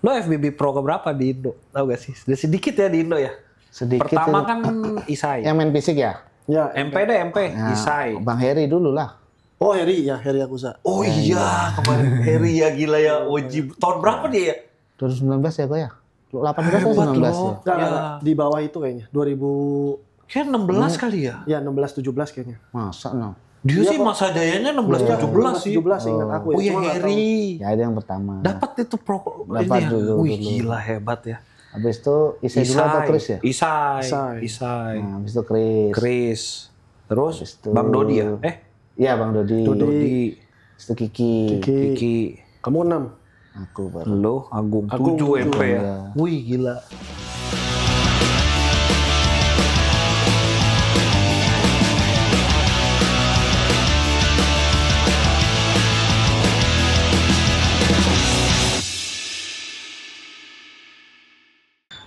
Lo FBB Pro keberapa di Indo? Tahu gak sih? Sedikit ya di Indo ya. Sedikit. Pertama kan Isai. Yang main fisik ya? Ya, MP. Nah, Isai. Bang Heri dulu lah. Oh Heri Akusa. Oh iya, kemarin Heri ya gila ya. Wajib. Tahun berapa dia ya? 2019 ya gue ya? 18 atau 19 ya? Enggak, di bawah itu kayaknya. 2000 Kayak 16 kali ya? ya 16 17 kayaknya. Masa no? Dia Iya, sih kok. masa jayanya 16-17 sih. 17 ingat aku ya. Oh iya Cuma nggak Heri. Ya itu yang pertama. Dapat itu pro Dapat ini ya. dulu. Wih gila hebat ya. Habis itu Isai dulu atau Chris ya? Isai. Nah, habis itu Chris. Chris. Terus Habis itu- Bang Dodi ya? Iya Bang Dodi. Dodi. Habis itu Kiki. Kiki. Kamu 6. Aku baru. Lo Agung. Agung 7 MP ya. Iya. Wih gila.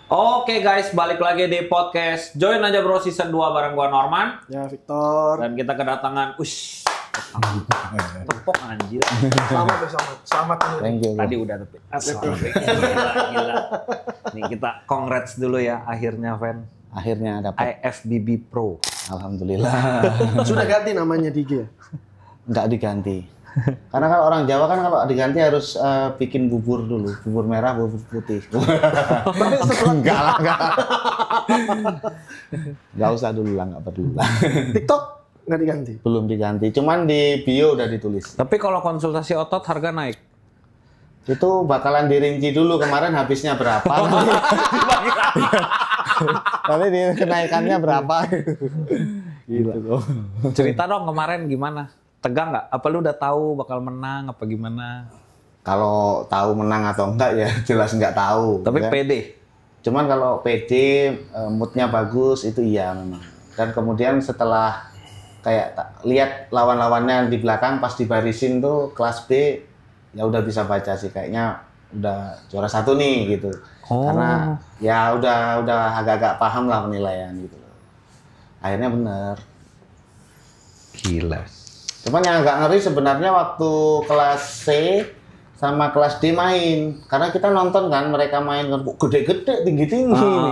Oke guys, balik lagi di podcast Join aja bro season 2 bareng gua Norman. Ya Victor. Dan kita kedatangan tepok anjir. Selamat ya, selamat. Thank you. Tadi udah tapi. Gila. Nih kita congrats dulu ya akhirnya Van. Akhirnya dapat. IFBB Pro. Alhamdulillah. Sudah ganti namanya di IG. Nggak diganti. Karena kalau orang Jawa kan kalau diganti harus bikin bubur dulu. Bubur merah, bubur putih. Enggak lah, enggak. Nggak usah dulu lah, nggak perlu lah. TikTok nggak diganti. Belum diganti. Cuman di bio udah ditulis. Tapi kalau konsultasi otot harga naik. Itu bakalan dirinci dulu kemarin habisnya berapa. Nanti kenaikannya berapa. Gitu kok. Cerita dong kemarin gimana? Tegang nggak? Apa lu udah tahu bakal menang apa gimana? Kalau tahu menang atau enggak ya jelas nggak tahu. Tapi ya. pede. Cuman kalau pede, moodnya bagus itu iya memang. Dan kemudian setelah kayak lihat lawan-lawannya di belakang pas dibarisin tuh kelas B, ya udah bisa baca sih kayaknya udah juara 1 nih gitu. Oh. Karena ya udah agak-agak paham lah penilaian gitu. Akhirnya bener. Gila. Cuman yang agak ngeri sebenarnya waktu kelas C sama kelas D main. Karena kita nonton kan mereka main kan gede-gede, tinggi-tinggi ini.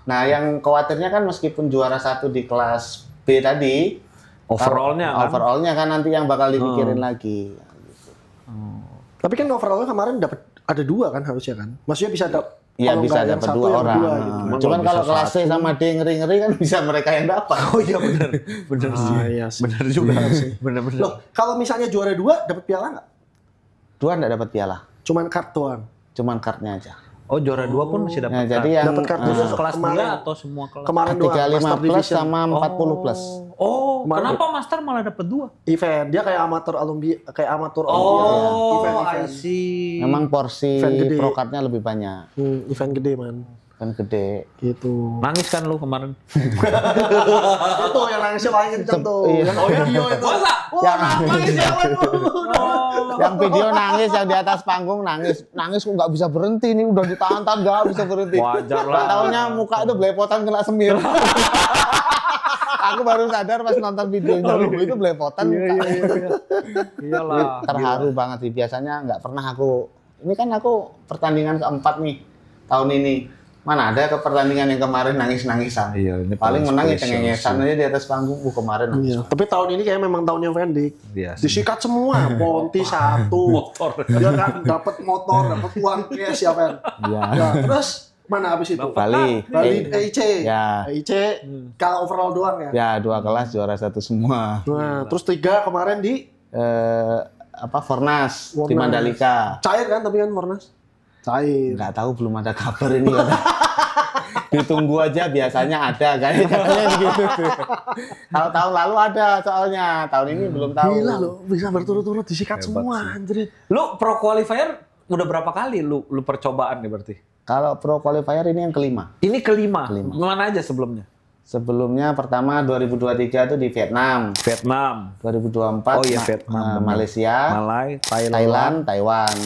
Nah, yang khawatirnya kan meskipun juara 1 di kelas B tadi, overallnya kan nanti yang bakal dipikirin lagi. Tapi kan overallnya kemarin dapat ada 2 kan harusnya kan. Maksudnya bisa dapat. Iya bisa dapat 2 orang. Gitu. Cuman kalau kelas C sama D ngeri-ngeri kan bisa mereka yang dapat. Oh iya benar. Benar sih. Iya sih. Benar juga sih. Benar. Loh, kalau misalnya juara 2 dapat piala nggak? 2 enggak dapat piala. Cuman kart doang. Cuman kartnya aja. Oh juara 2 pun masih dapat. Nah, jadi yang dapat kartu Khusus kemarin- kelas dia atau semua kelas? Kemarin doang 35 Master plus Division. sama 40 plus. Oh, Kemarin- kenapa Master malah dapat 2? Event. Dia kayak amatur alumni, kayak amatur Oh, event. I see. Memang porsi Event gede. pro cardnya lebih banyak. Event gede man. Kan gede. Gitu. Nangis kan lu kemarin? Itu yang nangisnya paling kenceng tuh. Iya. Yang video itu. Masa? Wah, nangis ya Yang video nangis, yang di atas panggung nangis kok nggak bisa berhenti nih, udah ditahan-tahan nggak bisa berhenti. Wajar lah. Nggak taunya muka itu belepotan kena semir. Aku baru sadar pas nonton videonya, itu belepotan. Iyalah. Terharu banget sih, biasanya nggak pernah aku. Ini kan aku pertandingan keempat nih tahun ini. Mana ada ke pertandingan yang kemarin nangis-nangisan. Iya, ini paling menang ya spesial cengengesan aja di atas panggung. Kemarin nangis. Iya. Tapi tahun ini kayak memang tahunnya Vendik. Iya sih. Disikat semua, Ponti 1. Motor. Dia kan dapat motor, dapat uang cash ya, Ven. Iya. Nah, terus mana habis itu? Bali. EIC. Ya. EIC kalah overall doang ya. Ya 2 kelas juara 1 semua. Nah, terus 3 kemarin di Fornas di Fornas. Mandalika. cair kan tapi kan Fornas. Cair. Nggak tahu, belum ada kabar ini. Ditunggu aja, biasanya ada katanya gitu. Kalau tahun lalu ada soalnya, tahun ini belum tahu. Gila loh, bisa berturut-turut disikat semua anjir. Lu pro qualifier udah berapa kali lu percobaan nih berarti? Kalau pro qualifier ini yang kelima. Ini kelima. Kelima. Mana aja sebelumnya? Sebelumnya pertama 2023 itu di Vietnam. Vietnam. 2024 Oh iya, Vietnam. Malaysia, Malai, Thailand, Taiwan.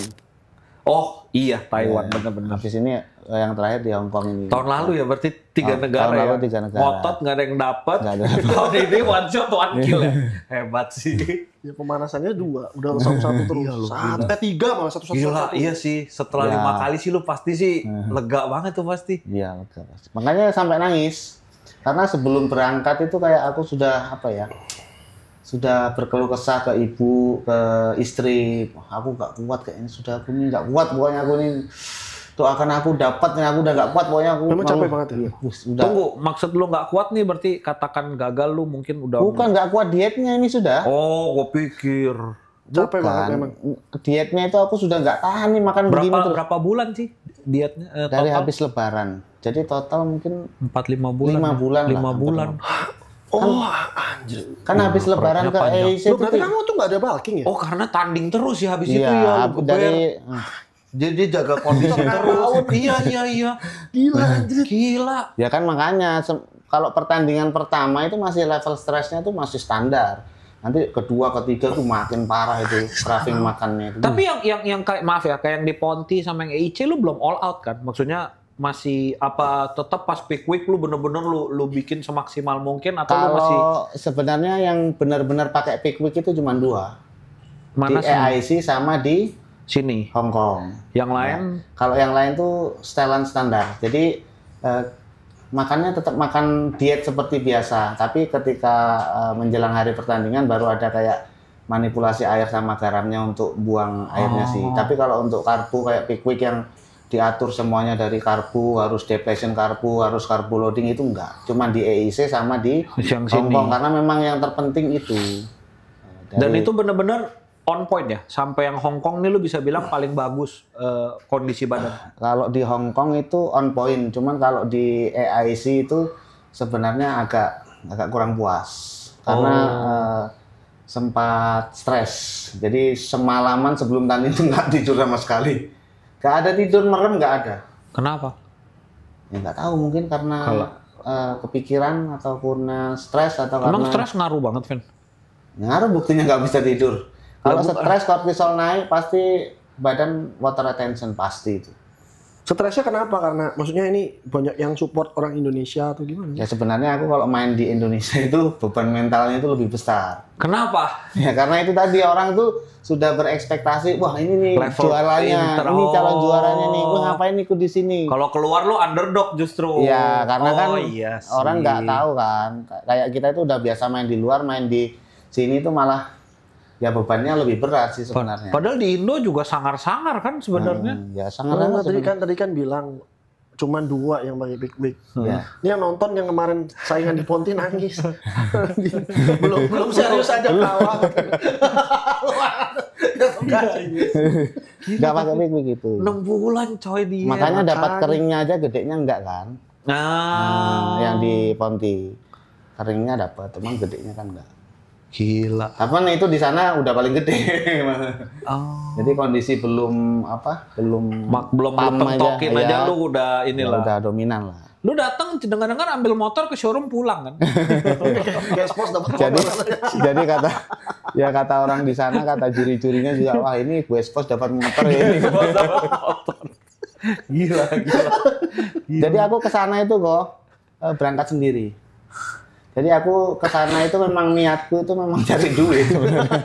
Oh iya, Taiwan Ya, bener-bener. habis ini yang terakhir di Hong Kong ini. Tahun lalu ya berarti 3 negara tahun lalu ya. 3 negara. Ngotot nggak ada yang dapat. Nggak ada. Tahun ini one shot one kill ya. Hebat sih. Ya pemanasannya 2, udah satu terus. Sampai 3 malah satu. Gila, iya sih. Setelah Ya. 5 kali sih lu pasti sih lega banget tuh pasti. Iya, lega pasti. Makanya sampai nangis. Karena sebelum berangkat itu kayak aku sudah sudah berkeluh kesah ke ibu, ke istri. Wah, aku nggak kuat kayaknya, sudah aku ini nggak kuat pokoknya aku ini. Doakan aku dapat, aku udah nggak kuat pokoknya aku. Memang capek banget ya? Udah. Tunggu, maksud lu nggak kuat nih berarti katakan gagal lu mungkin udah. Bukan nggak kuat dietnya ini sudah. Oh, gua pikir. Capek Bukan. banget memang. Dietnya itu aku sudah nggak tahan nih makan begini terus. Berapa bulan sih dietnya? Dari Total? habis lebaran. Jadi total mungkin 4-5 bulan. 5 bulan lah, 5 bulan. Oh, anjir. kan habis lebaran ke panjang. EIC Lu itu. berarti kamu tuh nggak ada bulking ya? Oh, karena tanding terus ya habis Iya, itu ya. Lu geber. dari Jadi jaga kondisi terus. Iya. Gila anjir. Gila. ya kan makanya kalau pertandingan pertama itu masih level stresnya tuh masih standar. Nanti kedua, ketiga tuh makin parah itu craving makannya itu. Tapi yang kayak maaf ya, kayak yang di Ponti sama yang EIC lu belum all out kan? Maksudnya masih apa tetap pas peak week lu bener-bener lu bikin semaksimal mungkin atau lu masih Kalau sebenarnya yang benar-benar pakai peak week itu cuma 2. mana Di sih? EIC sama di Sini. Hong Kong. Yang lain Kalau yang lain tuh setelan standar. Jadi makannya tetap makan diet seperti biasa, tapi ketika menjelang hari pertandingan baru ada kayak manipulasi air sama garamnya untuk buang airnya sih. Tapi kalau untuk karbo kayak peak week yang diatur semuanya dari karbo, harus depletion karbo, harus karbo loading itu enggak. Cuman di EIC sama di yang Hong sini. Kong karena memang yang terpenting itu. Dan Dari- itu bener-bener on point ya. Sampai yang Hong Kong nih lu bisa bilang paling bagus kondisi badan. Kalau di Hong Kong itu on point, cuman kalau di EIC itu sebenarnya agak kurang puas karena sempat stres. Jadi semalaman sebelum tanding itu nggak tidur sama sekali. Nggak ada tidur merem, nggak ada. Kenapa? Ya nggak tahu, mungkin karena kepikiran atau karena stres atau Emang karena stres ngaruh banget, Vin? ngaruh, buktinya nggak bisa tidur. Kalau stres, kortisol naik, pasti badan water retention pasti itu. Stresnya kenapa? Karena maksudnya ini banyak yang support orang Indonesia atau gimana? Ya sebenarnya aku kalau main di Indonesia itu beban mentalnya itu lebih besar. Kenapa? Ya karena itu tadi orang tuh sudah berekspektasi, wah ini nih Level juaranya, inter- ini calon Oh. juaranya nih, gue ngapain ikut di sini? Kalau keluar lu underdog justru. Iya, karena kan iya sih. orang nggak tahu kan, kayak kita itu udah biasa main di luar, main di sini tuh malah ya bebannya lebih berat sih sebenarnya. Padahal di Indo juga sangar-sangar kan sebenarnya. Ya sangat Karena sebenarnya. tadi kan bilang cuman 2 yang pakai big big. Ya. Ini yang nonton yang kemarin saingan di Ponti nangis. belum serius aja tawa. Nggak pakai big gitu. 6 bulan coy dia. Makanya dapat makanya. keringnya aja, gedenya enggak kan? Nah, yang di Ponti keringnya dapat, teman gedenya kan enggak. Gila. Apa itu di sana udah paling gede. Oh. Jadi kondisi belum Belum pam pentokin aja ya. lu udah Ya inilah. udah dominan lah. Lu datang dengar-dengar ambil motor ke showroom pulang kan? Gas pos dapat Jadi motor. jadi kata orang di sana, kata juri-jurinya juga, wah ini West Coast dapat motor ya ini. Gila. Jadi aku ke sana itu kok berangkat sendiri. Jadi aku ke sana itu memang niatku itu memang cari duit sebenarnya.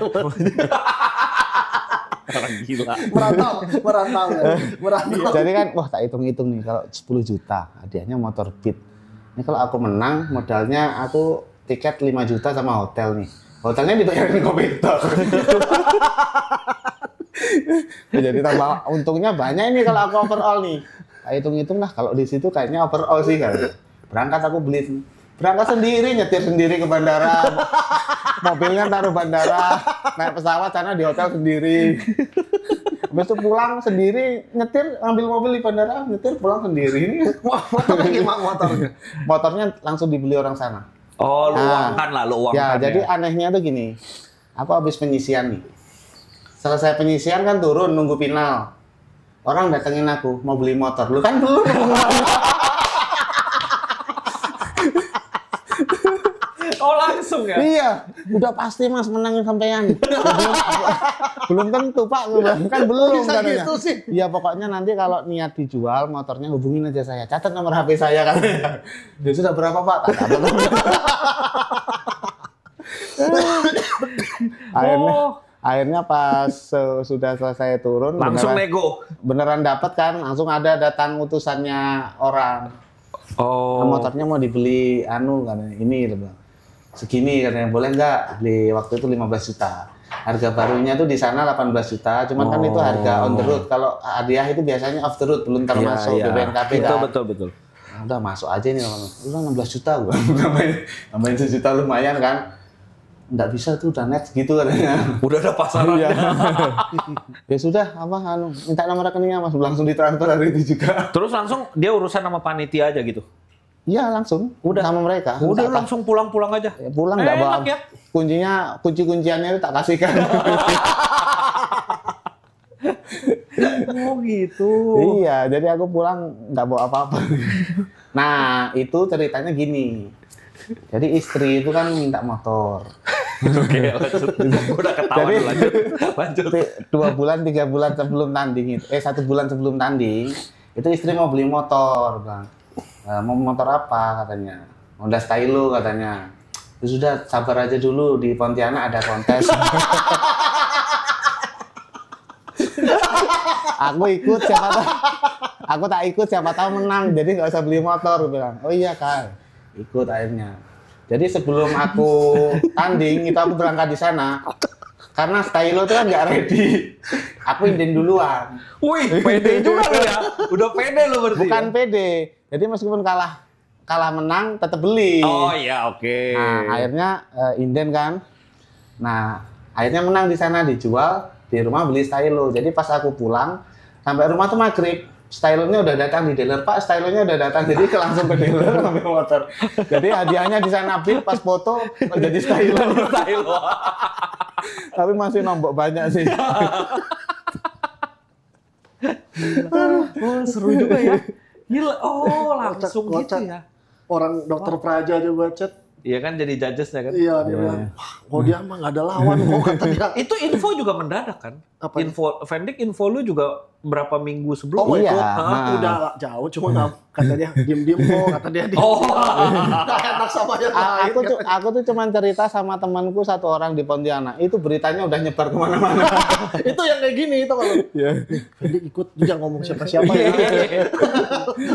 Orang gila. merantau. Jadi kan, wah tak hitung-hitung nih, kalau 10 juta hadiahnya motor Beat. Ini kalau aku menang, modalnya aku tiket 5 juta sama hotel nih. Hotelnya dibayarin komputer. Jadi tambah untungnya banyak ini kalau aku overall nih. Tak hitung-hitung lah, kalau di situ kayaknya overall sih kan. Berangkat aku beli, berangkat sendiri, nyetir sendiri ke bandara. Mobilnya taruh bandara, naik pesawat sana di hotel sendiri. Habis itu pulang sendiri, nyetir, ambil mobil di bandara, nyetir pulang sendiri. Wah, motornya gimana motornya? Motornya langsung dibeli orang sana. Oh, lu Nah, uangkan lah, lu uangkan. Ya, jadi anehnya tuh gini. Aku habis penyisian nih. Selesai penyisian kan turun nunggu final. Orang datengin aku, mau beli motor. Lu kan belum. Oh, langsung ya? Iya, udah pasti Mas menangin sampean. Belum tentu Pak, kan belum Bisa katanya. gitu sih. Iya pokoknya nanti kalau niat dijual motornya hubungin aja saya. Catat nomor HP saya katanya. Dia sudah berapa Pak? Tak catat. Akhirnya pas sudah selesai turun langsung beneran, nego. beneran dapat kan, langsung ada datang utusannya orang. Oh. Motornya mau dibeli katanya ini loh. Segini katanya, boleh nggak? Di waktu itu 15 juta. Harga barunya tuh di sana 18 juta, cuman kan itu harga on the road. Kalau hadiah itu biasanya off the road, belum termasuk BPNKB kan. Betul. Nah, udah masuk aja nih, udah 16 juta gua. Nambahin 1 juta lumayan kan. Nggak bisa tuh, udah net gitu katanya. Udah ada pasarannya. Ya sudah, minta nomor rekeningnya Mas, langsung ditransfer hari itu juga. Terus langsung dia urusan sama panitia aja gitu? Iya langsung, udah sama mereka. Udah langsung pulang aja? Ya, pulang nggak bawa. Ya? Kunci-kunciannya itu tak kasihkan. Oh gitu. Iya, jadi aku pulang nggak bawa apa-apa. Nah, itu ceritanya gini. Jadi istri itu kan minta motor. Oke, lanjut. Udah ketahuan, lanjut. 2 bulan, 3 bulan sebelum tanding itu, 1 bulan sebelum tanding, itu istri mau beli motor, Bang. Mau motor apa katanya? Honda Stylo katanya. Ya sudah, sabar aja dulu, di Pontianak ada kontes. Aku ikut, siapa tahu. Aku tak ikut, siapa tahu menang. Jadi nggak usah beli motor, bilang. Oh iya kan, ikut akhirnya. Jadi sebelum aku tanding itu aku berangkat di sana. Karena Stylo itu kan nggak ready. Aku inden duluan. Wih, pede juga lu ya. Udah pede lu berarti. Bukan ya? pede. Jadi meskipun kalah menang tetap beli. Oh iya, oke. Nah, akhirnya inden kan. Nah, akhirnya menang di sana, dijual, di rumah beli Stylo. Jadi pas aku pulang sampai rumah tuh maghrib. Stylo-nya udah datang di dealer, Pak. Stylo-nya udah datang, jadi langsung ke dealer ngambil motor. Jadi hadiahnya di sana bil, pas foto jadi Stylo. Tapi masih nombok banyak sih. Oh, seru juga ya. Gila. Oh, langsung gitu ya. Orang dokter Praja juga chat. Iya kan, jadi judges-nya kan. Iya, dia bilang, "Wah, dia mah nggak ada lawan kok," kata dia. Itu info juga mendadak kan? Apa? Fendik info lu juga berapa minggu sebelum? Oh, Iya. itu udah jauh, cuma nggak kata dia diem kok, kata dia. Oh. Nggak enak sama yang lain. Aku tuh cuma cerita sama temanku 1 orang di Pontianak. Itu beritanya udah nyebar kemana-mana. Itu yang kayak gini itu kalau. Iya. Fendi ikut, dia ngomong siapa-siapa ya.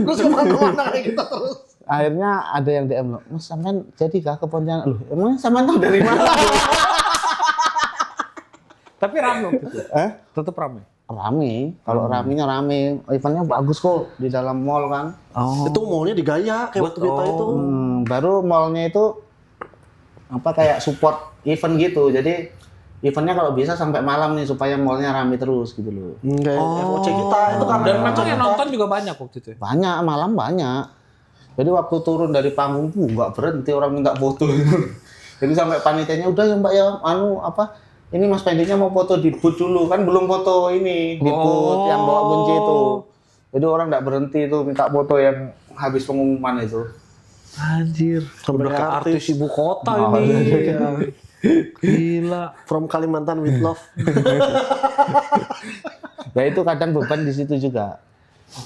Terus kemana-mana kayak gitu terus. Akhirnya ada yang DM lo, Mas sampean jadi kah ke Pontianak? Loh, emang sampean tahu dari mana? Tapi rame gitu. Tetap rame. Rame, kalau ramenya rame. Eventnya bagus kok di dalam mall kan. Oh. Itu mallnya di Gaya kayak waktu kita itu. Baru mallnya itu kayak support event gitu. Jadi eventnya kalau bisa sampai malam nih supaya mallnya rame terus gitu loh. Kayak FOC kita itu kan. Dan memang yang nonton juga banyak waktu itu. Banyak, malam banyak. Jadi waktu turun dari panggung nggak berhenti orang minta foto. Jadi sampai panitianya udah ya Mbak ya, ini Mas Pendiknya mau foto di booth dulu, kan belum foto ini di booth yang bawa kunci itu. Jadi orang nggak berhenti itu minta foto yang habis pengumuman itu. Anjir, udah kayak artis ibu kota Oh, ini. Iya. Gila. From Kalimantan with love. Ya itu kadang beban di situ juga.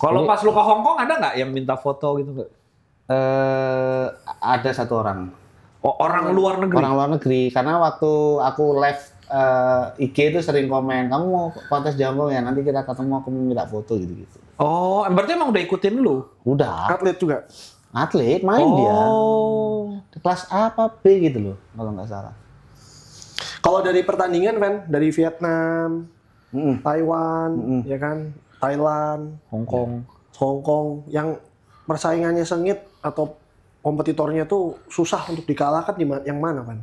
Kalau pas lu ke Hongkong ada nggak yang minta foto gitu nggak? Ada 1 orang. Oh, orang luar negeri? Orang luar negeri. Karena waktu aku live IG itu sering komen, kamu mau kontes jambol ya, nanti kita ketemu, aku mau minta foto gitu-gitu. Oh, berarti emang udah ikutin lu? Udah. Atlet juga. Atlet, main dia. Kelas A apa B gitu loh, kalau nggak salah. Kalau dari pertandingan kan, dari Vietnam, Taiwan, ya kan, Thailand, Hongkong, yang persaingannya sengit atau kompetitornya tuh susah untuk dikalahkan yang mana kan?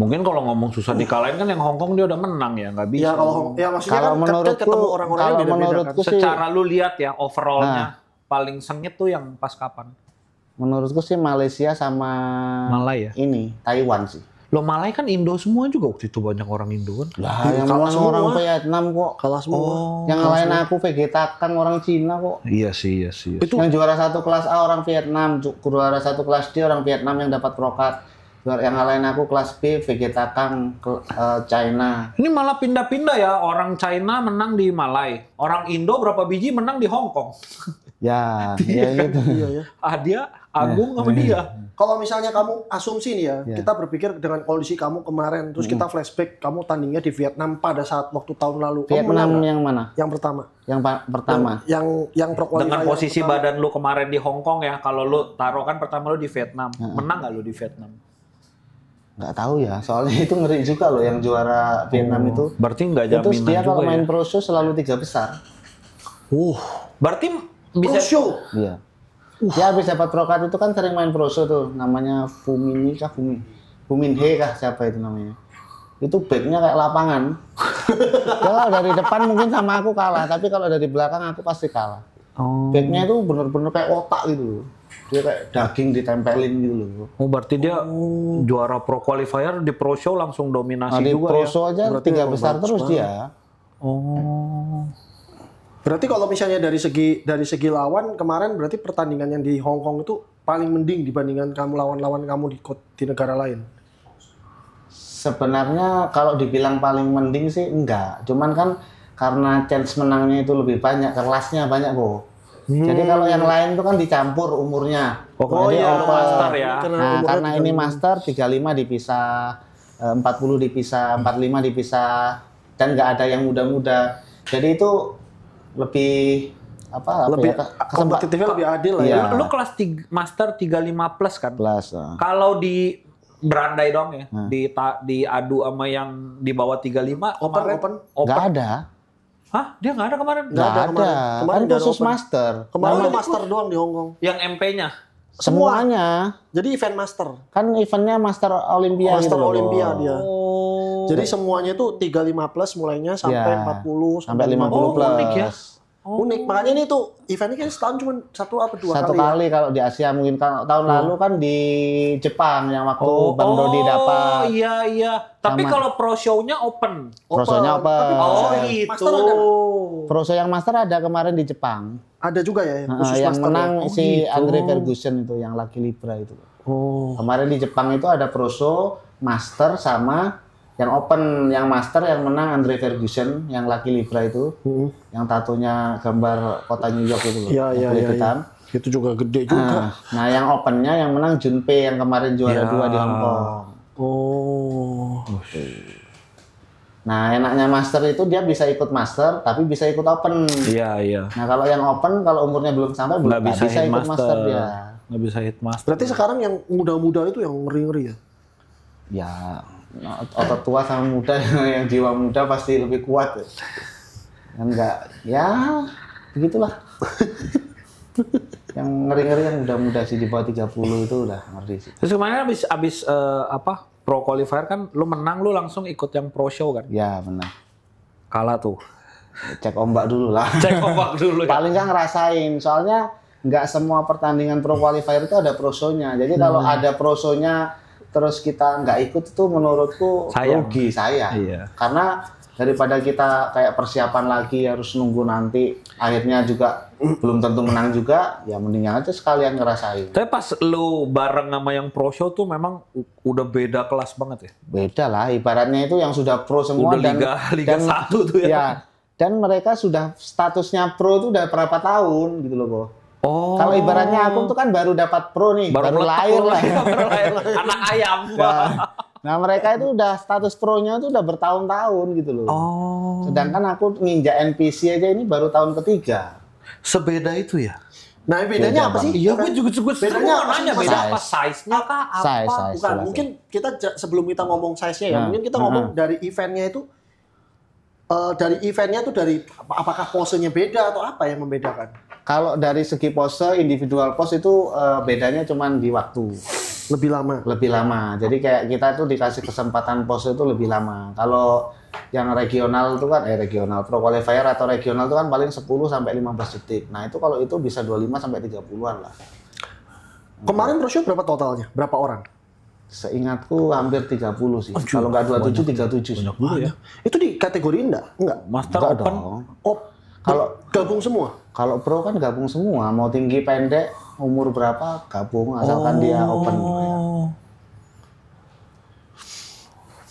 Mungkin kalau ngomong susah dikalahin kan yang Hongkong dia udah menang ya, nggak bisa. Ya kalau maksudnya kalau kan ketemu orang-orangnya beda-beda kan. sih, secara lu lihat ya overallnya paling sengit tuh yang pas kapan? Menurutku sih Malaysia sama Malay ya? ini Taiwan sih. Lo Malay kan Indo semua juga waktu itu, banyak orang Indo kan? Lah yang menang orang Vietnam kok. Kalah semua. Yang ngalahin aku Vegetakan orang Cina kok. Iya sih. Itu Yang juara 1 kelas A orang Vietnam, juara 1 kelas D orang Vietnam yang dapat prokat. Yang ngalahin aku kelas B Vegetakan China. Ini malah pindah-pindah ya, orang China menang di Malay, orang Indo berapa biji menang di Hongkong. Ya, ya gitu. Iya ya. Dia Agung sama dia. Kalau misalnya kamu asumsi nih ya, kita berpikir dengan kondisi kamu kemarin, terus kita flashback, kamu tandingnya di Vietnam pada saat waktu tahun lalu. Vietnam yang mana? Yang pertama. Yang pertama. Yang pro qualifier. Dengan posisi badan lu kemarin di Hong Kong ya, kalau lu taruh kan pertama lu di Vietnam, menang nggak lu di Vietnam? Nggak tahu ya, soalnya itu ngeri juga loh yang juara Vietnam itu. Berarti nggak jaminan juga. Terus dia kalau main ya? pro show selalu 3 besar. Berarti bisa pro show. Iya. Dia habis dapat pro card itu kan sering main pro show tuh, namanya Fuminhe kah siapa itu namanya. Itu backnya kayak lapangan. Kalau dari depan mungkin sama aku kalah, tapi kalau dari belakang aku pasti kalah. Backnya itu bener-bener kayak otak gitu. Dia kayak daging ditempelin gitu loh. Berarti dia juara pro qualifier di pro show langsung dominasi di juga pro ya. show aja 3 besar terus dia. Berarti kalau misalnya dari segi lawan kemarin berarti pertandingan yang di Hong Kong itu paling mending dibandingkan kamu lawan-lawan kamu di negara lain. Sebenarnya kalau dibilang paling mending sih enggak. Cuman kan karena chance menangnya itu lebih banyak, kelasnya banyak kok. Jadi kalau yang lain itu kan dicampur umurnya. Jadi master ya. Nah, karena ini master 35 dipisah, 40 dipisah, 45 dipisah, dan nggak ada yang muda-muda. Jadi itu lebih lebih kompetitifnya lebih adil lah ya. Lu kelas master 35 plus kan? Plus. Kalau di berandai dong ya, diadu sama yang di bawah 35 open. Nggak ada. Hah? Dia nggak ada kemarin? Nggak ada. Kemarin khusus master. Kemarin master doang di Hong Kong. Yang MP-nya? Semuanya. Jadi event master. Kan eventnya master Olympia master gitu Olympia dia. Jadi semuanya itu 35 plus mulainya sampai 40 sampai 50 plus. Unik ya. Unik. Makanya ini tuh eventnya kan setahun cuma 1 atau 2 kali. Satu kali kalau di Asia mungkin tahun lalu kan di Jepang yang waktu Bang Dodi dapat. Iya. Tapi kalau pro show-nya open. Pro show-nya open. Gitu. Pro show yang master ada kemarin di Jepang. Ada juga ya khusus yang master menang si Andre Ferguson itu yang Lucky Libra itu. Kemarin di Jepang itu ada pro show master sama yang open, yang master yang menang Andre Ferguson yang Lucky Libra itu. Yang tatonya gambar kota New York itu loh. Iya. Itu juga gede juga. Nah, yang opennya yang menang Junpei yang kemarin juara 2 di Hong Kong. Nah, enaknya master itu dia bisa ikut master, tapi bisa ikut open. Iya. Nah, kalau yang open, kalau umurnya belum sampai, belum bisa ikut master dia. Nggak bisa hit master. Berarti sekarang yang muda-muda itu yang ngeri-ngeri ya? Ya, otot tua sama muda, yang jiwa muda pasti lebih kuat. Enggak, ya begitulah. Yang ngeri-ngeri yang muda-muda sih di bawah 30 itu udah ngeri sih. Terus kemarin abis pro qualifier kan lu menang, lu langsung ikut yang pro show kan? Ya benar. Kalah tuh. Cek ombak dulu lah. Cek ombak dulu. Paling nggak ngerasain, soalnya nggak semua pertandingan pro qualifier itu ada pro show-nya. Jadi kalau ada pro show-nya terus kita nggak ikut itu menurutku rugi saya. Iya. Karena daripada kita kayak persiapan lagi harus nunggu nanti akhirnya juga belum tentu menang juga, ya mendingan aja sekalian ngerasain. Tapi pas lu bareng sama yang pro show tuh memang udah beda kelas banget ya? Beda lah, ibaratnya itu yang sudah pro semua. Udah Liga 1 tuh ya? Ya, dan mereka sudah statusnya pro tuh udah berapa tahun gitu loh, Bo. Kalau ibaratnya aku tuh kan baru dapat pro nih, baru lahir lah. Anak ayam. Nah mereka itu udah status pro-nya tuh udah bertahun-tahun gitu loh. Sedangkan aku nginjak NPC aja ini baru tahun ketiga. Sebeda itu ya? Nah bedanya apa sih? Iya, gue juga bedanya apa sih? Beda apa? Size-nya kah? Size. Bukan, mungkin kita sebelum kita ngomong size-nya ya, mungkin kita ngomong dari eventnya itu. Dari eventnya tuh dari apakah posenya beda atau apa yang membedakan? Kalau dari segi pose, individual pose itu bedanya cuma di waktu. Lebih lama. Jadi kayak kita tuh dikasih kesempatan pose itu lebih lama. Kalau yang regional itu kan regional pro qualifier atau regional itu kan paling 10 sampai 15 detik. Nah, itu kalau itu bisa 25 sampai 30-an lah. Kemarin pro show berapa totalnya? Berapa orang? Seingatku hampir 30 sih. Kalau nggak 27 37 sih. Ya. Itu di kategori enggak? Master enggak open. Kalau gabung semua. Kalau pro kan gabung semua, mau tinggi pendek, umur berapa gabung asalkan dia open.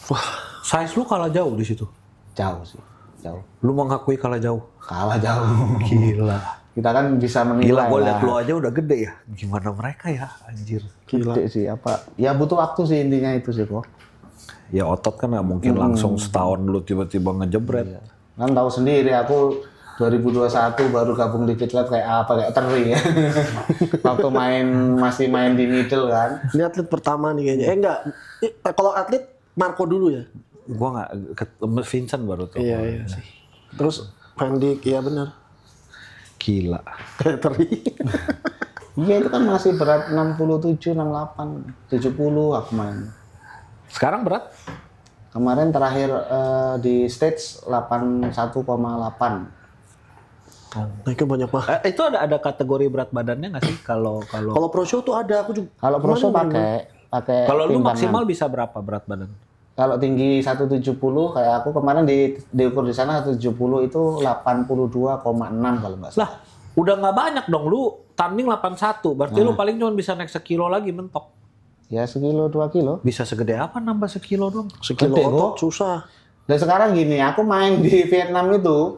Wah, size lu kalah jauh di situ. Jauh sih, jauh. Lu mengakui kalah jauh? Kalah jauh. Gila. Kita kan bisa Gila, menilai gue lah. liat lu aja udah gede ya. Gimana mereka ya, anjir. Gede sih apa? Ya butuh waktu sih intinya itu sih kok. Ya otot kan nggak mungkin langsung setahun lu tiba-tiba ngejebret. Iya. Kan tahu sendiri aku 2021 baru gabung di Fitlab kayak apa, kayak teri ya. Waktu masih main di middle kan. Ini atlet pertama nih kayaknya. Enggak. Kalau atlet Marco dulu ya. Gua nggak, Vincent baru tuh. Iya sih. Terus Van Dijk, iya benar. Gila. Kayak teri. Iya itu kan masih berat 67, 68, 70 aku main. Sekarang berat? Kemarin terakhir di stage 81,8. Naiknya banyak banget. Itu ada kategori berat badannya nggak sih? Kalau Pro Show tuh ada, aku juga. Kalau pro show pakai kalau lu timbangan. maksimal bisa berapa berat badan? Kalau tinggi 170 kayak aku kemarin diukur di sana 170 itu 82,6 kalau nggak salah. Lah, udah nggak banyak dong. Lu tanding 81, berarti lu paling cuma bisa naik sekilo lagi mentok. Ya sekilo 2 kilo. Bisa segede apa nambah sekilo dong? Sekilo Gede, otot kok. susah. Dan sekarang gini, aku main di Vietnam itu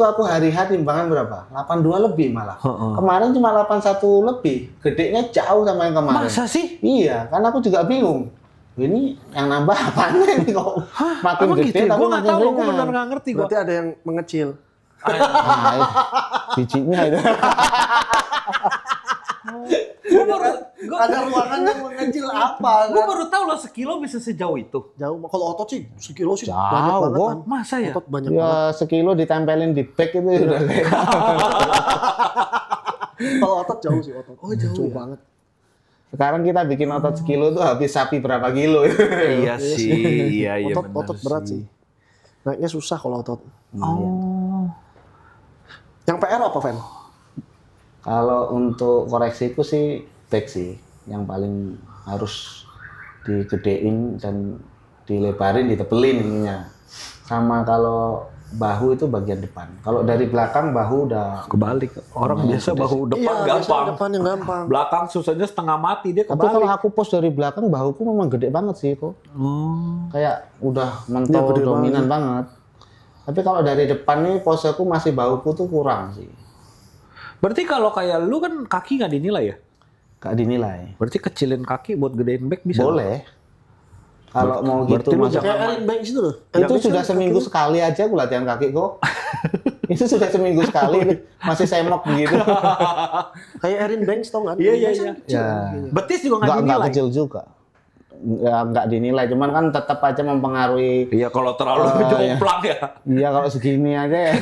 aku hari H timbangan berapa? 82 lebih malah. Kemarin cuma 81 lebih. Gedenya jauh sama yang kemarin. Masa sih? Iya, kan aku juga bingung. Ini yang nambah apaan ini kok makin Emang gede gitu ya? tapi Gue nggak makin tahu, gue ringan. benar nggak ngerti gue. Berarti ada yang mengecil. Nah, itu, bijinya itu. Ada ruangan yang mengecil apa? Gue baru tahu loh sekilo bisa sejauh itu. Jauh. Kalau otot sih sekilo sih Jauh, banyak banget. kok. Kan. Masa ya? Otot banyak banget. Ya sekilo ditempelin di back itu udah kayak. Kalau otot jauh sih otot. Oh jauh ya? banget. Sekarang kita bikin otot sekilo tuh habis sapi berapa kilo. Iya sih, iya Otot, benar otot berat sih. Naiknya susah kalau otot. Oh. Yang PR apa, Van? Kalau untuk koreksiku sih back sih yang paling harus digedein dan dilebarin, ditebelin ininya. Sama kalau bahu itu bagian depan. Kalau dari belakang bahu udah Kebalik. Orang biasa bahu depan Iya, gampang. depan yang gampang. Belakang susahnya setengah mati dia Tapi kalau kebalik. aku pos dari belakang bahuku memang gede banget sih kok. Oh. Kayak udah Iya, mentol gede dominan banget. Tapi kalau dari depan nih poseku masih bahuku tuh kurang sih. Berarti kalau kayak lu kan kaki nggak dinilai ya? Gak dinilai. Berarti kecilin kaki buat gedein back bisa? Boleh. Kalau mau Berarti gitu lu masuk. jangan- Kayak Erin Banks itu loh. Itu sudah seminggu sekali aja aku latihan kaki kok. Itu sudah seminggu sekali masih semok begitu. Kayak Erin Banks tau nggak? Iya, iya, Banks iya. kan kecil. Ya. Betis juga nggak Nggak dinilai? kecil juga. Nggak dinilai, cuman kan tetap aja mempengaruhi. Iya kalau terlalu jomplang ya. Iya kalau segini aja ya.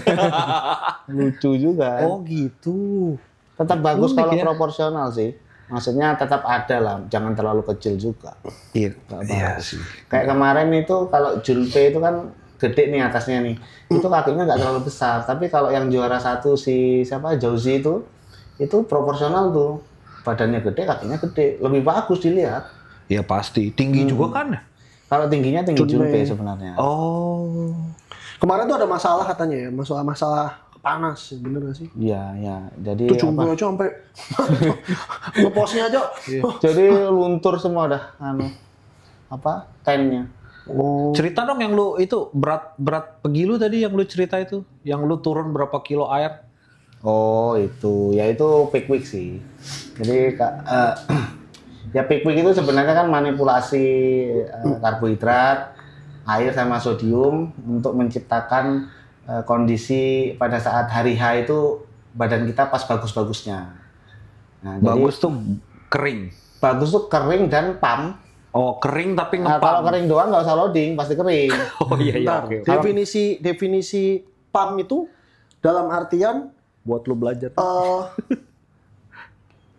Lucu juga. Oh gitu. Tetap bagus Unik kalau ya. proporsional sih. Maksudnya tetap ada lah, jangan terlalu kecil juga. Iya. Nggak Iya bagus. sih. Kayak kemarin itu kalau Julpe itu kan gede nih atasnya nih. Itu kakinya nggak terlalu besar. Tapi kalau yang juara satu si siapa Jauzi itu proporsional tuh. Badannya gede, kakinya gede. Lebih bagus dilihat. Iya pasti. Tinggi juga kan? Kalau tingginya tinggi Julpe. Julpe sebenarnya. Oh. Kemarin tuh ada masalah katanya ya, masalah panas, bener gak sih? Iya, ya. Jadi Itu jumbo aja sampai ngepostnya aja. jadi luntur semua dah tennya. Oh, Cerita dong yang lu itu berat pegilu tadi yang lu cerita itu, yang lu turun berapa kilo air? Oh, itu. Ya itu peak week sih. Jadi ya peak week itu sebenarnya kan manipulasi karbohidrat, air sama sodium untuk menciptakan kondisi pada saat hari H itu badan kita pas bagus-bagusnya. Nah, Bagus tuh kering. bagus tuh kering dan pump. Oh kering tapi Nah, kalau ngepam. kering doang nggak usah loading, pasti kering. Oh iya iya. bentar. Oke. Definisi PAM itu dalam artian Buat lu belajar.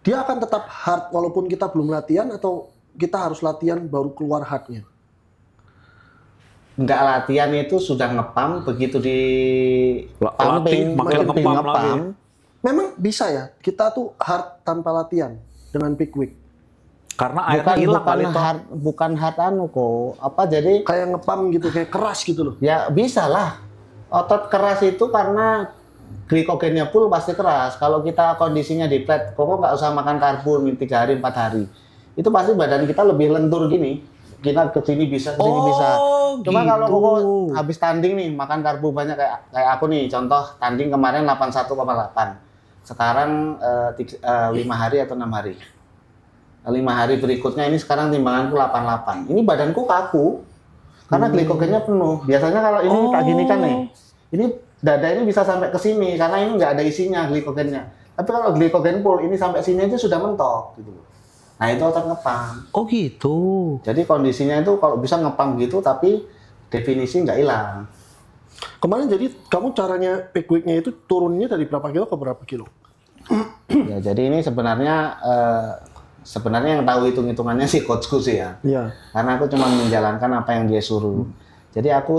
dia akan tetap hard walaupun kita belum latihan atau kita harus latihan baru keluar hardnya. Nggak latihan itu sudah ngepam, begitu di Latih, makin ngepam lagi. Memang bisa ya kita tuh hard tanpa latihan dengan peak week. Karena airnya hilang kali toh. bukan hard anu kok. Apa jadi Kayak ngepam gitu, kayak keras gitu loh. ya bisa lah. Otot keras itu karena glikogennya full pasti keras. Kalau kita kondisinya di flat, kok nggak usah makan karbo 3 hari 4 hari. Itu pasti badan kita lebih lentur gini. Kita ke sini bisa, ke sini bisa. Cuma gitu. kalau kok habis tanding nih makan karbo banyak kayak aku nih, contoh tanding kemarin 81,8. sekarang 5 hari atau 6 hari. 5 hari berikutnya ini sekarang timbanganku 88. Ini badanku kaku karena glikogennya penuh. Biasanya kalau ini kayak gini kan nih, ini dada ini bisa sampai ke sini karena ini nggak ada isinya glikogennya. Tapi kalau glikogen full ini sampai sini aja sudah mentok gitu. Nah itu otot ngepam. Oh gitu. Jadi kondisinya itu kalau bisa ngepam gitu tapi definisi nggak hilang. Kemarin jadi kamu caranya peak week-nya itu turunnya dari berapa kilo ke berapa kilo? Ya jadi ini sebenarnya yang tahu hitung-hitungannya sih coachku sih ya. Iya. Karena aku cuma menjalankan apa yang dia suruh. Jadi aku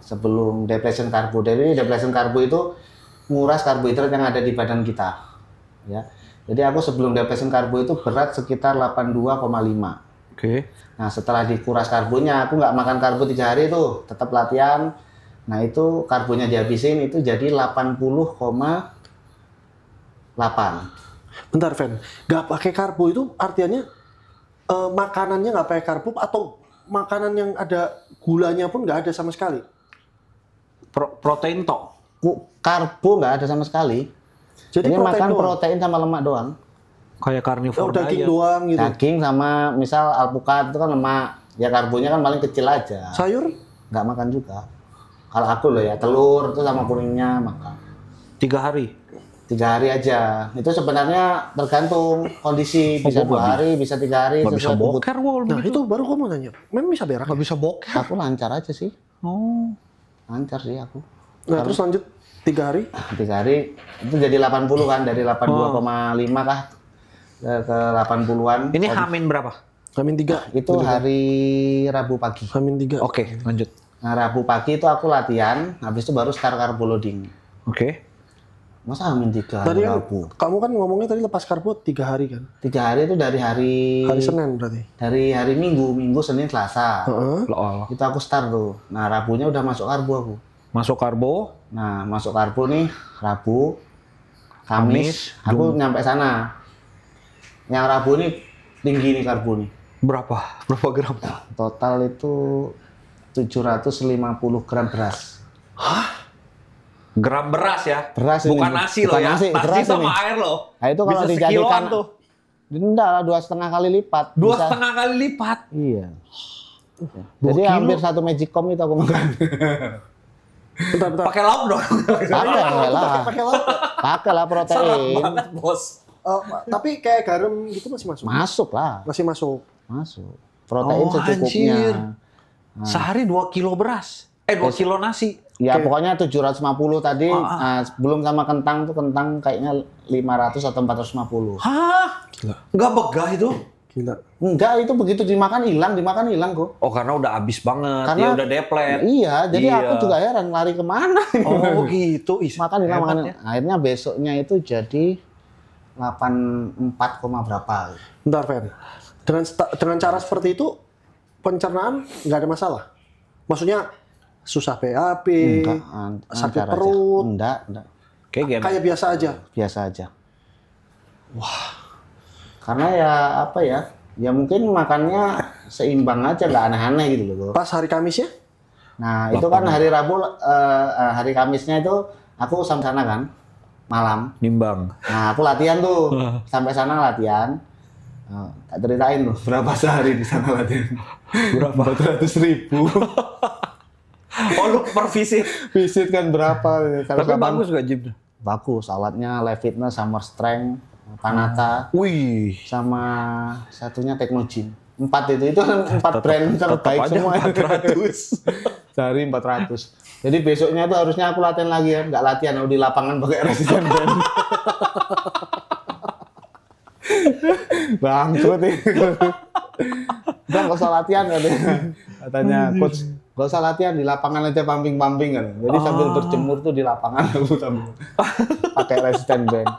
sebelum depletion karbo, jadi depletion karbo itu nguras karbohidrat yang ada di badan kita. Ya. Jadi aku sebelum depletion karbo itu berat sekitar 82,5. Oke. Nah setelah dikuras karbonya, aku nggak makan karbo 3 hari itu, tetap latihan. Nah itu karbonya dihabisin itu jadi 80,8. Bentar, Ven. Nggak pakai karbo itu artinya makanannya nggak pakai karbo atau makanan yang ada gulanya pun nggak ada sama sekali? Protein tok. Karbo nggak ada sama sekali. Jadi ini makan doang? protein sama lemak doang. Kayak karnivor daging diet. doang gitu. Daging sama misal alpukat itu kan lemak. Ya karbonya kan paling kecil aja. Sayur? Nggak makan juga. Kalau aku loh ya, telur itu sama kuningnya makan. 3 hari. 3 hari aja. Itu sebenarnya tergantung kondisi. Bisa 2 hari, bisa 3 hari. Nggak bisa sesuai boker gua Nah itu baru kamu nanya. Memang bisa berak? Nggak bisa boker. Aku lancar aja sih. Oh. Lancar sih aku. Nah terus lanjut 3 hari? 3 hari itu jadi 80 kan, dari 82,5 kah ke 80-an. Ini Hamin berapa? Hamin 3. Itu hari Rabu pagi. Hamin 3. Oke, lanjut. Nah, Rabu pagi itu aku latihan, habis itu baru start carbo loading. Oke. Masa Hamin 3 Tadi kan, Rabu? kamu kan ngomongnya tadi lepas karbo 3 hari kan? 3 hari itu dari hari Senin berarti? Dari hari Minggu, Senin, Selasa. Loh. Itu aku start tuh. Nah, Rabunya udah masuk karbo aku. Masuk karbo. Nah, masuk karbo nih Rabu, Kamis, aku nyampe sana. Yang Rabu nih tinggi nih karbo nih. Berapa? Berapa gram? Total itu 750 gram beras. Gram beras ya? Beras bukan ini. nasi Bukan loh ya? nasi, Nasi beras sama ini. air loh. Nah, itu kalau Bisa dijadikan sekiloan tuh. Enggak lah, 2,5 kali lipat. 2,5 kali lipat. Iya. 2 Jadi kilo. hampir 1 magicom itu aku makan. Bentar. Pakai lauk dong. Pakai lah Sangat protein. banget, Bos. Tapi kayak garam gitu masih masuk? Masuk lah. Masih masuk. Masuk. Protein secukupnya. Anjir. Sehari 2 kilo beras. 2 kilo nasi. Ya pokoknya 750 tadi. Nah, belum sama kentang tuh, kentang kayaknya 500 atau 450. Hah? Gila. Nggak begah itu? Gila. Enggak, itu begitu dimakan hilang kok. Oh, karena udah habis banget. Karena- Ya udah deplet. Iya, jadi Iya. aku juga heran lari kemana. Oh gitu. Makan hilang, Hebat makan. ya. Akhirnya besoknya itu jadi 84, berapa. Bentar, Fen. Dengan cara seperti itu, pencernaan nggak ada masalah? Maksudnya, susah BAB, sakit lancar aja. perut, Enggak. kayak biasa aja? Biasa aja. Wah. Karena ya apa ya? Ya mungkin makannya seimbang aja, nggak aneh-aneh gitu loh. Pas hari Kamisnya? Nah, itu kan hari Rabu, hari Kamisnya itu aku sampai sana kan, malam. Nimbang. Nah, aku latihan tuh. Sampai sana latihan. Tak ceritain tuh, berapa sehari di sana latihan. Berapa? 400.000. Oh, lu per visit. Visit kan berapa? Tapi bagus gak gym? Bagus, alatnya Live Fitness, Summer Strength, Panata, Wih. sama satunya Technogym. 4 itu kan 4 brand terbaik aja semua. 400. Sehari 400. Jadi besoknya tuh harusnya aku latihan lagi ya, nggak latihan di lapangan pakai resisten band. Bangkrut nih. Udah nggak usah latihan katanya coach. Nggak usah latihan, di lapangan aja pumping kan. Jadi sambil berjemur tuh di lapangan aku sambil pakai resisten band.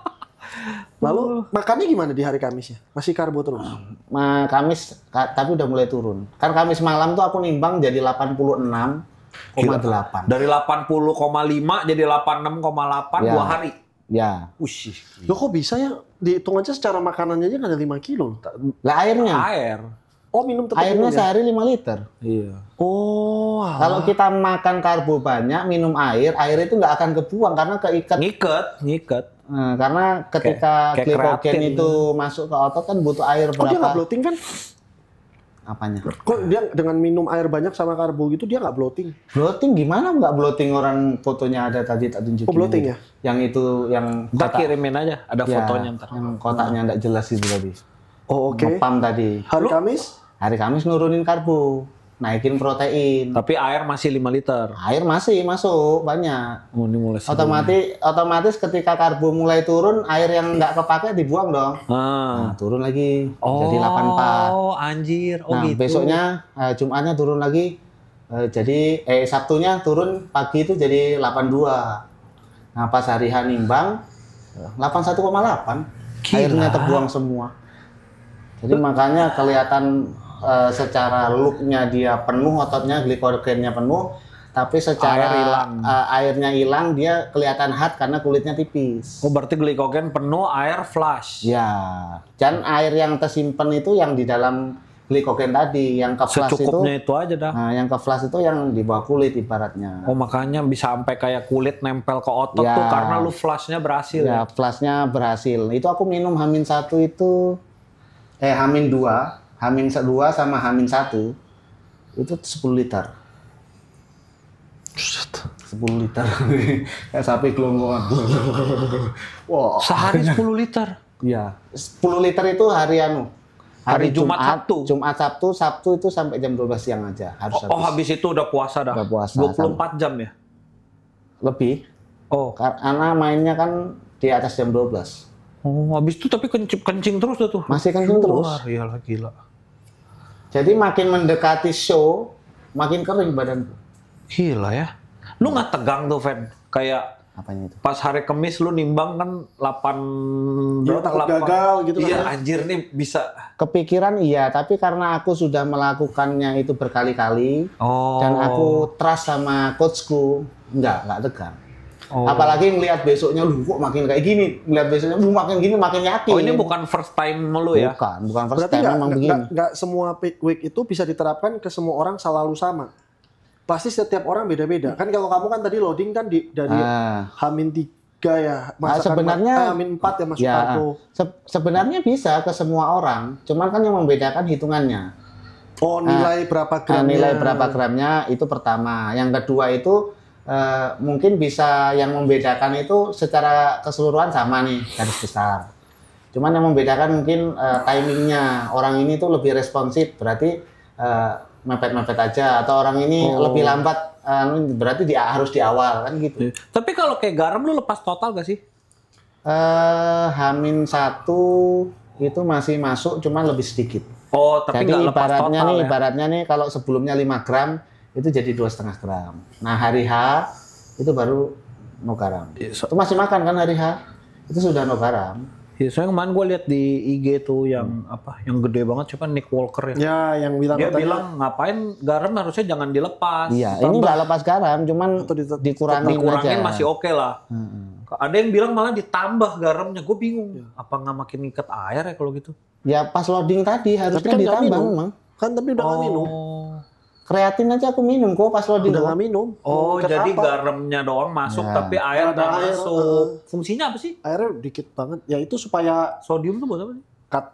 Lalu makannya gimana di hari Kamisnya? Masih karbo terus? Kamis tapi udah mulai turun. Kan Kamis malam tuh aku nimbang jadi 86,8. Dari 80,5 jadi 86,8 Ya. 2 hari. Ya. Ush. Loh kok bisa ya? Dihitung aja secara makanannya aja nggak ada 5 kilo. Lah airnya. Air. Oh, minum tetap Airnya minum ya? sehari 5 liter. Iya. Oh, Kalau kita makan karbo banyak, minum air itu nggak akan kebuang karena keikat. Ngiket. Karena ketika Kayak glikogen kreatin. itu masuk ke otot kan butuh air kok dia nggak berapa? bloating kan? Apanya? Kok dia dengan minum air banyak sama karbo gitu dia nggak bloating? Bloating gimana nggak bloating, orang fotonya ada tadi tak tunjukin. Oh, bloating ya? Yang itu yang Ntar kirimin aja, ada Ya, fotonya ntar. yang kotaknya nggak jelas itu tadi. Oh, oke. Ngepam tadi. Hari Kamis? Hari Kamis nurunin karbo, naikin protein. Tapi air masih 5 liter. Air masih masuk banyak. Oh, ini mulai Otomatis ketika karbo mulai turun, air yang nggak kepake dibuang dong. Nah, turun lagi jadi 84. Oh, anjir. Oh, Nah, gitu. besoknya Jumatnya turun lagi. Jadi Sabtunya turun pagi itu jadi 82. Nah, pas hari H nimbang 81,8. Gila. Airnya terbuang semua. Jadi makanya kelihatan secara look-nya dia penuh, ototnya, glikogennya penuh, tapi secara Air hilang. Airnya hilang, dia kelihatan hard karena kulitnya tipis. Oh, berarti glikogen penuh, air flash. Ya, dan air yang tersimpan itu yang di dalam glikogen tadi, yang ke flash Secukupnya itu aja dah. Nah, yang ke flash itu yang di bawah kulit ibaratnya. Oh, makanya bisa sampai kayak kulit nempel ke otot Ya. tuh karena lu flashnya berhasil. Ya, flashnya berhasil. Itu aku minum H-1 itu, H-2 sama H-1 itu 10 liter. 10 liter. Kayak sapi gelonggongan. Wah. Sehari 10 liter. Iya. 10 liter itu hari Hari Jumat, Sabtu. Jumat, Sabtu itu sampai jam 12 siang aja harus Oh, habis itu udah puasa dah. Udah puasa, 24 jam ya? lebih. Oh. Karena mainnya kan di atas jam 12. Oh, habis itu tapi kencing terus dah tuh. Masih kencing terus. Iyalah, gila. Jadi makin mendekati show, makin kering badanku. Gila ya. Lu nggak tegang tuh, Fen? Kayak Apanya itu? pas hari Kamis lu nimbang kan 8... Dia takut gagal gitu kan Iya, ya? anjir nih bisa. Kepikiran iya, tapi karena aku sudah melakukannya itu berkali-kali, dan aku trust sama coachku, nggak tegang. Oh. Apalagi ngelihat besoknya, lu kok makin kayak gini, ngelihat besoknya, lu makin gini, makin yakin. Oh, ini bukan first time lu ya? Bukan first Berarti time, memang begini. nggak semua peak week itu bisa diterapkan ke semua orang selalu sama. Pasti setiap orang beda-beda. Kan kalau kamu kan tadi loading kan dari H-3 ya. Sebenarnya H-4 ya masuk ya, karbo. Sebenarnya bisa ke semua orang, cuman kan yang membedakan hitungannya. Oh, nilai berapa gramnya. Nilai berapa gramnya itu pertama. Yang kedua itu mungkin bisa yang membedakan itu secara keseluruhan sama nih, garis besar. Cuman yang membedakan mungkin timingnya. Orang ini tuh lebih responsif, berarti mepet-mepet aja. Atau orang ini lebih lambat, berarti harus di awal kan gitu. Tapi kalau kayak garam lu lepas total gak sih? H-1 itu masih masuk, cuman lebih sedikit. Oh, tapi jadi nggak lepas ibaratnya total nih, ya? ibaratnya nih kalau sebelumnya 5 gram itu jadi 2,5 gram. Nah, hari H itu baru 0 garam. Itu masih makan kan hari H? Itu sudah 0 garam. Ya, soalnya kemarin gue lihat di IG tuh yang yang gede banget, siapa Nick Walker ya. Ya, yang bilang Dia katanya, bilang ngapain garam harusnya jangan dilepas. Iya, ini nggak lepas garam, cuman dikurangin Dikurangin aja. masih oke lah. Ada yang bilang malah ditambah garamnya, gue bingung. Apa nggak makin ngikat air ya kalau gitu? Ya pas loading tadi harusnya kan nggak ditambah minum. memang. Kan tapi udah nggak minum. Kreatin aja aku minum kok pas loading. Udah nggak minum. Oh, Ngikat jadi apa? garamnya doang masuk, Ya. tapi air Ada nggak air, masuk. Fungsinya apa sih? Airnya dikit banget. Ya itu supaya Sodium tuh buat apa sih? cut.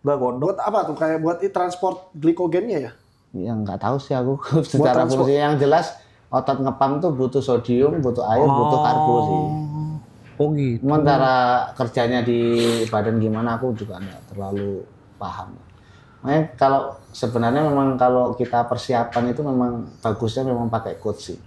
Nggak gondok. Buat apa tuh? Kayak buat transport glikogennya ya? Ya nggak tahu sih aku secara transport. fungsi yang jelas otot ngepam tuh butuh sodium, butuh air, butuh karbo sih. Oh gitu. Sementara kerjanya di badan gimana aku juga nggak terlalu paham. Makanya kalau sebenarnya memang kalau kita persiapan itu memang bagusnya memang pakai coach sih.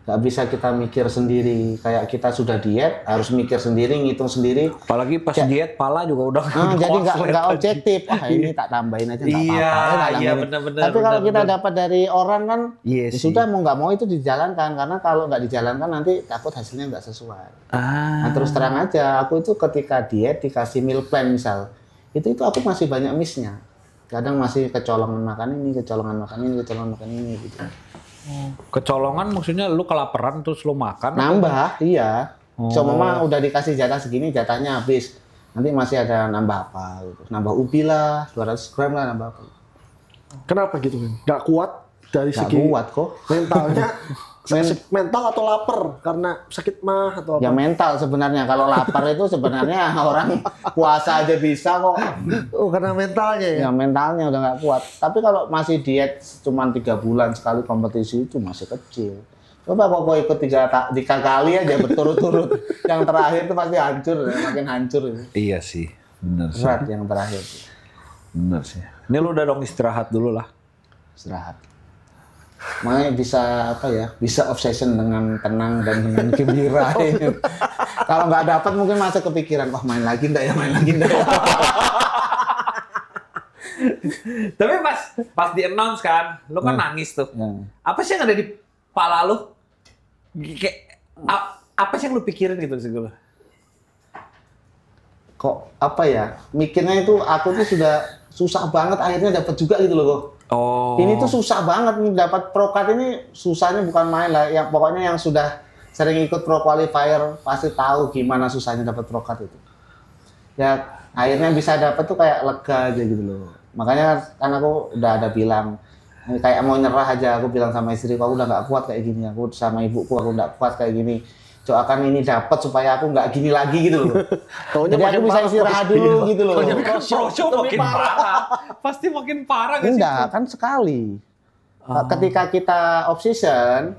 Nggak bisa kita mikir sendiri. Kayak kita sudah diet harus mikir sendiri, ngitung sendiri. Apalagi pas diet, pala juga udah Jadi nggak koslet objektif. Wah ini tak tambahin aja nggak Iya, apa-apa. Tak iya, tambahin. benar-benar, Tapi kalau kita benar-benar. dapat dari orang kan, Iya ya sih. sudah mau nggak mau itu dijalankan. Karena kalau nggak dijalankan nanti takut hasilnya nggak sesuai. Nah, terus terang aja, aku itu ketika diet dikasih meal plan misal, itu aku masih banyak miss-nya. Kadang masih kecolongan makan ini, kecolongan makan ini, kecolongan makan ini gitu. Kecolongan maksudnya lu kelaparan terus lu makan? Nambah, iya. Oh. Cuma udah dikasih jatah segini, jatahnya habis. Nanti masih ada nambah apa gitu. Nambah ubi lah, 200 gram lah nambah apa. Kenapa gitu kan? Nggak kuat dari Nggak segi kuat kok. mentalnya. Mental atau lapar karena sakit mah atau apa? Ya mental sebenarnya. Kalau lapar itu sebenarnya orang puasa aja bisa kok. Oh, karena mentalnya ya? Ya mentalnya udah nggak kuat. Tapi kalau masih diet cuma 3 bulan sekali kompetisi itu masih kecil. Coba kok ikut 3 kali aja berturut-turut. Yang terakhir itu pasti hancur, makin hancur. Iya sih, benar sih. Berat yang terakhir. Benar sih. Ini lu udah dong istirahat dulu lah. Istirahat. Makanya bisa apa ya? Bisa obsession dengan tenang dan dengan gembira. Kalau nggak dapat mungkin masih kepikiran, wah main lagi nggak ya, main lagi nggak ya. Tapi pas di announce kan, lu kan nangis tuh. Apa sih yang ada di kepala lu? Kayak apa sih yang lu pikirin gitu sih gue? Kok apa ya? Mikirnya itu aku tuh sudah susah banget akhirnya dapat juga gitu loh kok. Oh. Ini tuh susah banget nih dapat pro card ini, susahnya bukan main lah. Yang pokoknya yang sudah sering ikut pro qualifier pasti tahu gimana susahnya dapat pro card itu. Ya akhirnya bisa dapat tuh kayak lega aja gitu loh. Makanya kan aku udah ada bilang kayak mau nyerah aja, aku bilang sama istriku aku udah nggak kuat kayak gini, aku sama ibuku aku nggak kuat kayak gini. Coakan ini dapat supaya aku nggak gini lagi gitu loh. Jadi aku bisa istirahat dulu gitu loh. Pro show makin parah. Pasti makin parah gak sih? Enggak, kan sekali. Ketika kita off-season,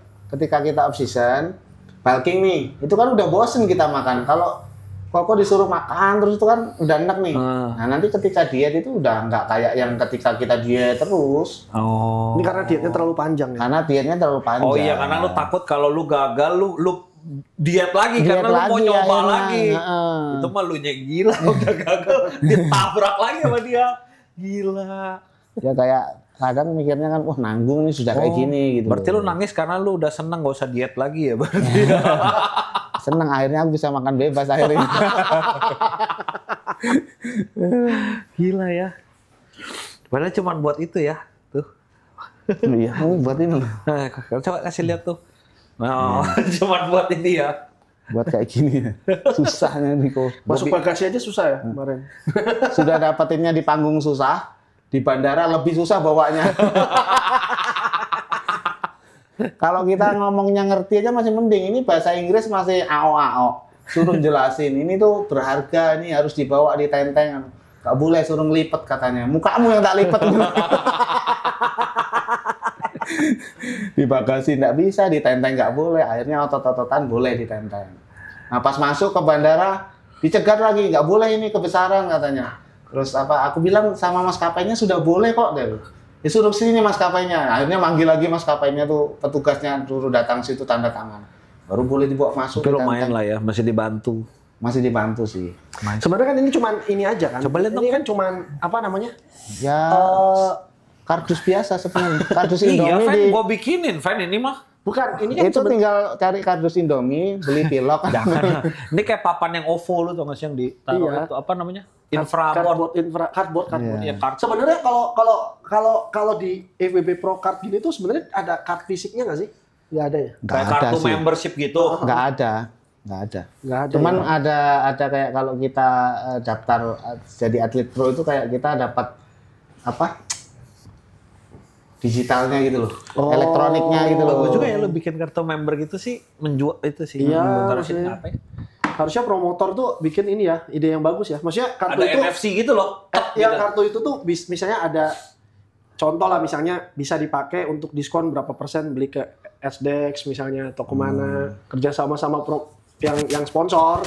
bulking nih, itu kan udah bosen kita makan. Kalau kok disuruh makan terus itu kan udah enak nih. Nah nanti ketika diet itu udah nggak kayak yang ketika kita diet terus. Oh. Ini karena dietnya terlalu panjang ya? Karena dietnya terlalu panjang. Oh iya, karena lu takut kalau lu gagal, lu diet lagi karena lu mau nyoba lagi. Itu mah lu gila udah gagal ditabrak lagi sama dia. Gila. Ya kayak kadang mikirnya kan wah nanggung nih sudah kayak gini gitu. Berarti lu nangis karena lu udah seneng gak usah diet lagi ya berarti. Seneng akhirnya aku bisa makan bebas akhirnya. Gila ya. Padahal cuma buat itu ya. Tuh. Iya, buat ini. Coba kasih lihat tuh. Oh, cuma buat ini ya. Buat kayak gini ya. Susahnya nih kok. Masuk bagasi aja susah ya kemarin. Sudah dapetinnya di panggung susah, di bandara lebih susah bawanya. Kalau kita ngomongnya ngerti aja masih mending. Ini bahasa Inggris masih ao-ao. Suruh jelasin, ini tuh berharga, ini harus dibawa di tenteng. Gak boleh suruh ngelipet katanya. Mukamu yang tak lipet. Di bagasi nggak bisa, di tenteng nggak boleh. Akhirnya otot-ototan boleh di tenteng. Nah pas masuk ke bandara dicegat lagi, nggak boleh ini kebesaran katanya. Terus apa? Aku bilang sama maskapainya sudah boleh kok deh. Disuruh sini maskapainya. Akhirnya manggil lagi maskapainya tuh petugasnya suruh datang situ tanda tangan. Baru boleh dibawa masuk. Tapi lumayan lah ya, masih dibantu. Masih dibantu sih. Sebenarnya kan ini cuman ini aja kan. Coba lihat ini kan cuman apa namanya? Ya kardus biasa sebenarnya. Kardus Indomie iya, Fan, di... gua bikinin, Fan, ini mah. Bukan, ini kan itu tinggal cari kardus Indomie, beli pilok. Jangan. Ini kayak papan yang OVO lu tau nggak sih yang ditaruh itu apa namanya? Infraboard. Cardboard. Iya, cardboard. Sebenarnya kalau di FBB Pro Card gini tuh sebenarnya ada card fisiknya nggak sih? Nggak ada ya? Kayak kartu sih. membership gitu. Nggak ada. Cuman ya. ada kayak kalau kita daftar jadi atlet pro itu kayak kita dapat apa? Digitalnya gitu loh. Elektroniknya gitu loh. Bagus juga ya lu bikin kartu member gitu sih, menjual itu sih. Iya, Apa ya? Harusnya promotor tuh bikin ini ya, ide yang bagus ya. Maksudnya kartu ada itu NFC gitu loh. Ya gitu. kartu itu tuh misalnya ada contoh lah, misalnya bisa dipakai untuk diskon berapa persen beli ke SDX misalnya atau kemana, kerja sama yang sponsor.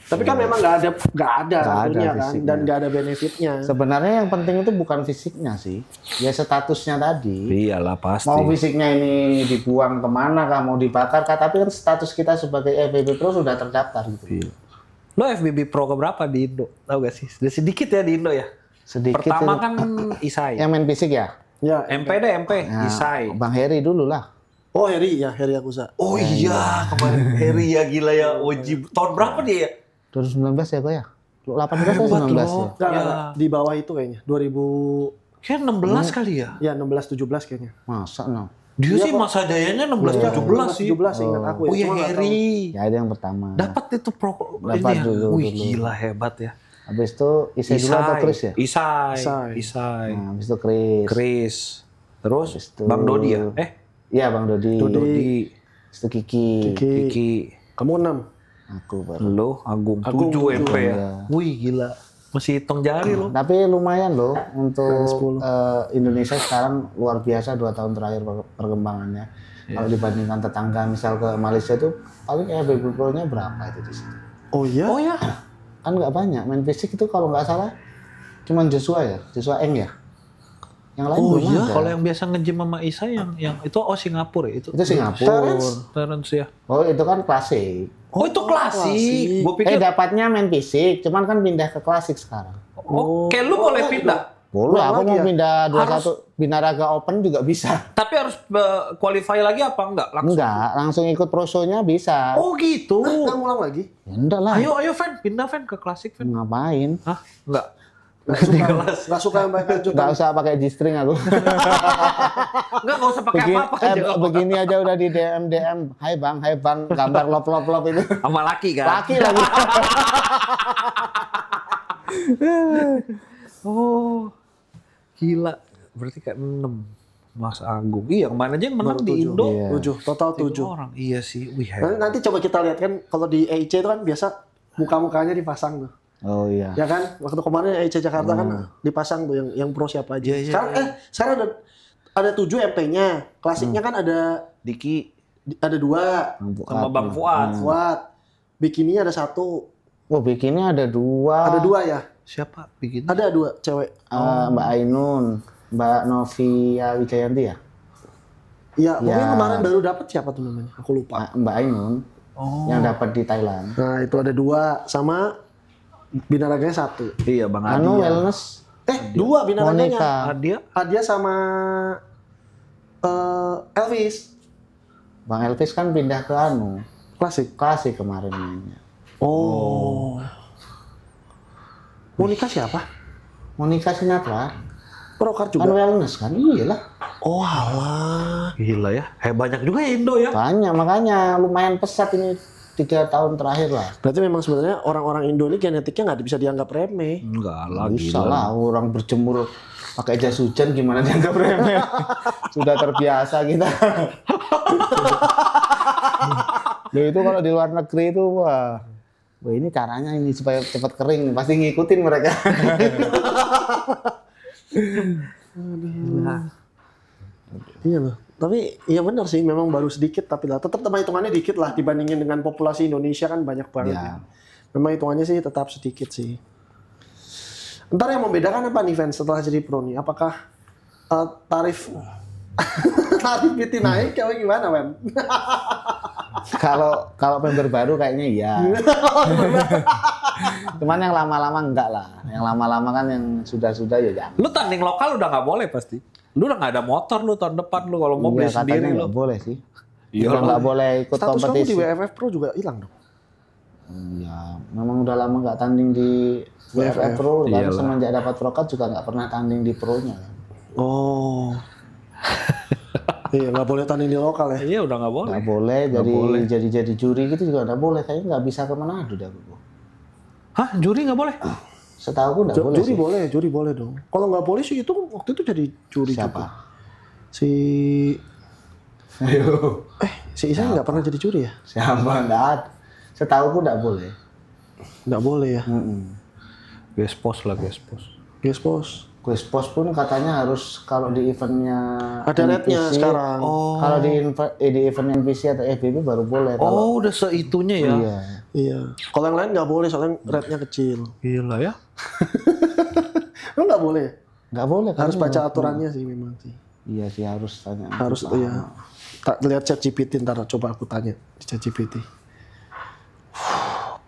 Tapi kan memang nggak ada kartunya kan, dan nggak ada benefitnya. Sebenarnya yang penting itu bukan fisiknya sih, ya statusnya tadi. Iyalah pasti. Mau fisiknya ini dibuang kemana kah, mau dibakar kah, tapi kan status kita sebagai FBB Pro sudah terdaftar gitu. Iya. Lo FBB Pro keberapa di Indo? Tahu gak sih? Sedikit ya di Indo ya. Sedikit. Pertama kan Isai. Yang main fisik ya? Ya. MP deh MP. Ya, Isai. Bang Heri dulu lah. Oh Heri Akusa. Oh iya, kemarin Heri ya gila ya. Wajib. Tahun berapa dia ya? 2019 ya gue ya? 18 atau 19 ya? Nggak, di bawah itu kayaknya. 2000... Kayak 16 kali ya? Ya 16-17 kayaknya. Masa no? Dia sih masa dayanya 16-17 sih. 17 ingat aku ya. Oh iya Cuma nggak Heri. Ya itu yang pertama. Dapat itu pro Dapat ini ya? dulu. Wih gila hebat ya. Habis itu Isai dulu atau Chris ya? Isai. Nah, habis itu Chris. Terus itu Bang Dodi ya? Iya, Bang Dodi. Habis itu Kiki. Kamu 6. Aku baru. Lo Agung 7 MP ya. Wih, gila. Masih hitung jari lo. Tapi lumayan loh untuk Indonesia sekarang luar biasa 2 tahun terakhir perkembangannya. Kalau dibandingkan tetangga misal ke Malaysia tuh paling baby pro-nya berapa itu di situ. Oh iya? Kan nggak banyak main fisik itu kalau nggak salah cuman Joshua Eng ya. Yang lain belum ada. Kalau yang biasa nge-gym sama Isa yang itu Singapura ya? Itu Singapura. Terence ya. Oh, itu kan klasik. Oh, itu klasik. Gua pikir dapatnya main fisik, cuman kan pindah ke klasik sekarang. Kayak lu boleh pindah. Boleh, aku mau pindah 21 Binaraga Open juga bisa. Tapi harus qualify lagi apa enggak? Langsung ikut pro show-nya bisa. Oh gitu. Nggak ngulang lagi? Ya enggak lah. Ayo Fan, pindah Fan ke klasik Fan. Ngapain? Hah? Enggak. Nggak suka yang pakai kejutan. Nggak usah pakai G-string aku. Nggak usah pakai apa-apa aja. Begini aja udah di DM. Hai bang, gambar lop itu. Sama laki kan? Laki lagi. Oh, gila. Berarti kayak 6. Mas Agung. Iya, kemana aja yang menang di Indo? 7, total 7 orang. Iya sih. Wih, nanti coba kita lihat kan, kalau di EIC itu kan biasa muka-mukanya dipasang tuh. Oh iya. Ya kan, waktu kemarin EIC Jakarta kan dipasang tuh yang pro siapa aja. Sekarang ada 7 MP-nya. Klasiknya kan ada Diki, ada 2 sama Bang Fuad. Bikininya ada 1. Oh, bikini ada 2. Ada 2 ya? Siapa bikin? Ada 2 cewek. Mbak Ainun, Mbak Novia Wijayanti ya? Iya, mungkin kemarin baru dapat siapa tuh namanya? Aku lupa. Mbak Ainun. Yang dapat di Thailand. Nah, itu ada 2 sama binaraganya 1. Iya, Bang Adi. Wellness. 2 binaraganya. Monica. Adia sama Elvis. Bang Elvis kan pindah ke Klasik kemarin mainnya. Oh. Monica siapa? Monica Sinatra. Prokar juga. Kan wellness kan? Iyalah. Oh alah. Gila ya. Banyak juga ya Indo ya. Banyak, makanya lumayan pesat ini 3 tahun terakhir lah. Berarti memang sebenarnya orang-orang Indo ini genetiknya nggak bisa dianggap remeh. Enggak lah. Bisa lah, orang berjemur pakai jas hujan gimana dianggap remeh. Sudah terbiasa kita. Loh, itu kalau di luar negeri itu wah ini caranya ini supaya cepat kering, pasti ngikutin mereka. Iya loh. Tapi iya benar sih, memang baru sedikit tapi lah tetap hitungannya dikit lah dibandingin dengan populasi Indonesia kan banyak banget. Ya. Memang hitungannya sih tetap sedikit sih. Ntar yang membedakan apa nih fans setelah jadi pro nih? Apakah tarif PT naik atau gimana, Wen? Kalau member baru kayaknya iya. Cuman yang lama-lama enggak lah. Yang lama-lama kan yang sudah-sudah ya jangan. Lu tanding lokal udah nggak boleh pasti. Lu udah nggak ada motor lu tahun depan lu kalau mau beli sendiri lu. Nggak boleh sih. Iya, nggak boleh ikut status kompetisi. Status kamu di WFF Pro juga hilang dong? Iya, memang udah lama nggak tanding di WFF Pro. Baru semenjak dapat Prokat juga nggak pernah tanding di Pro-nya. Oh. Iya, nggak boleh tanding di lokal ya? Iya, udah nggak boleh. Nggak boleh, jadi juri gitu juga nggak boleh. Kayaknya nggak bisa ke Manado dah. Hah? Juri nggak boleh? Setahu aku nggak boleh. Juri boleh dong. Kalau nggak boleh sih itu waktu itu jadi juri siapa? Juga. Si Isa nggak pernah jadi juri ya? Siapa? Nggak ada. Setahu aku nggak boleh. Nggak boleh ya? Gespos lah, Gespos. Quizpos pun katanya harus kalau di eventnya ada rednya sekarang. Kalau di event NPC atau FBB baru boleh. Oh, udah seitunya ya? Iya. Kalau yang lain nggak boleh soalnya rednya kecil. Gila ya? Lo nggak boleh? Nggak boleh. Harus baca aturannya sih memang sih. Iya sih harus tanya. Harus iya. Lihat ChatGPT ntar coba aku tanya di ChatGPT.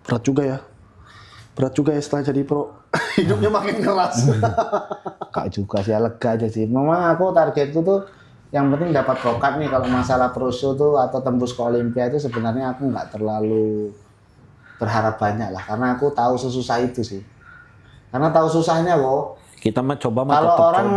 Berat juga ya setelah jadi pro. Hidupnya makin keras. Kak juga sih, lega aja sih. Memang aku targetku tuh yang penting dapat prokat nih. Kalau masalah pro show tuh atau tembus ke Olimpiade itu sebenarnya aku nggak terlalu berharap banyak lah. Karena aku tahu sesusah itu sih. Karena tahu susahnya kok. Kita mah coba kalau orang,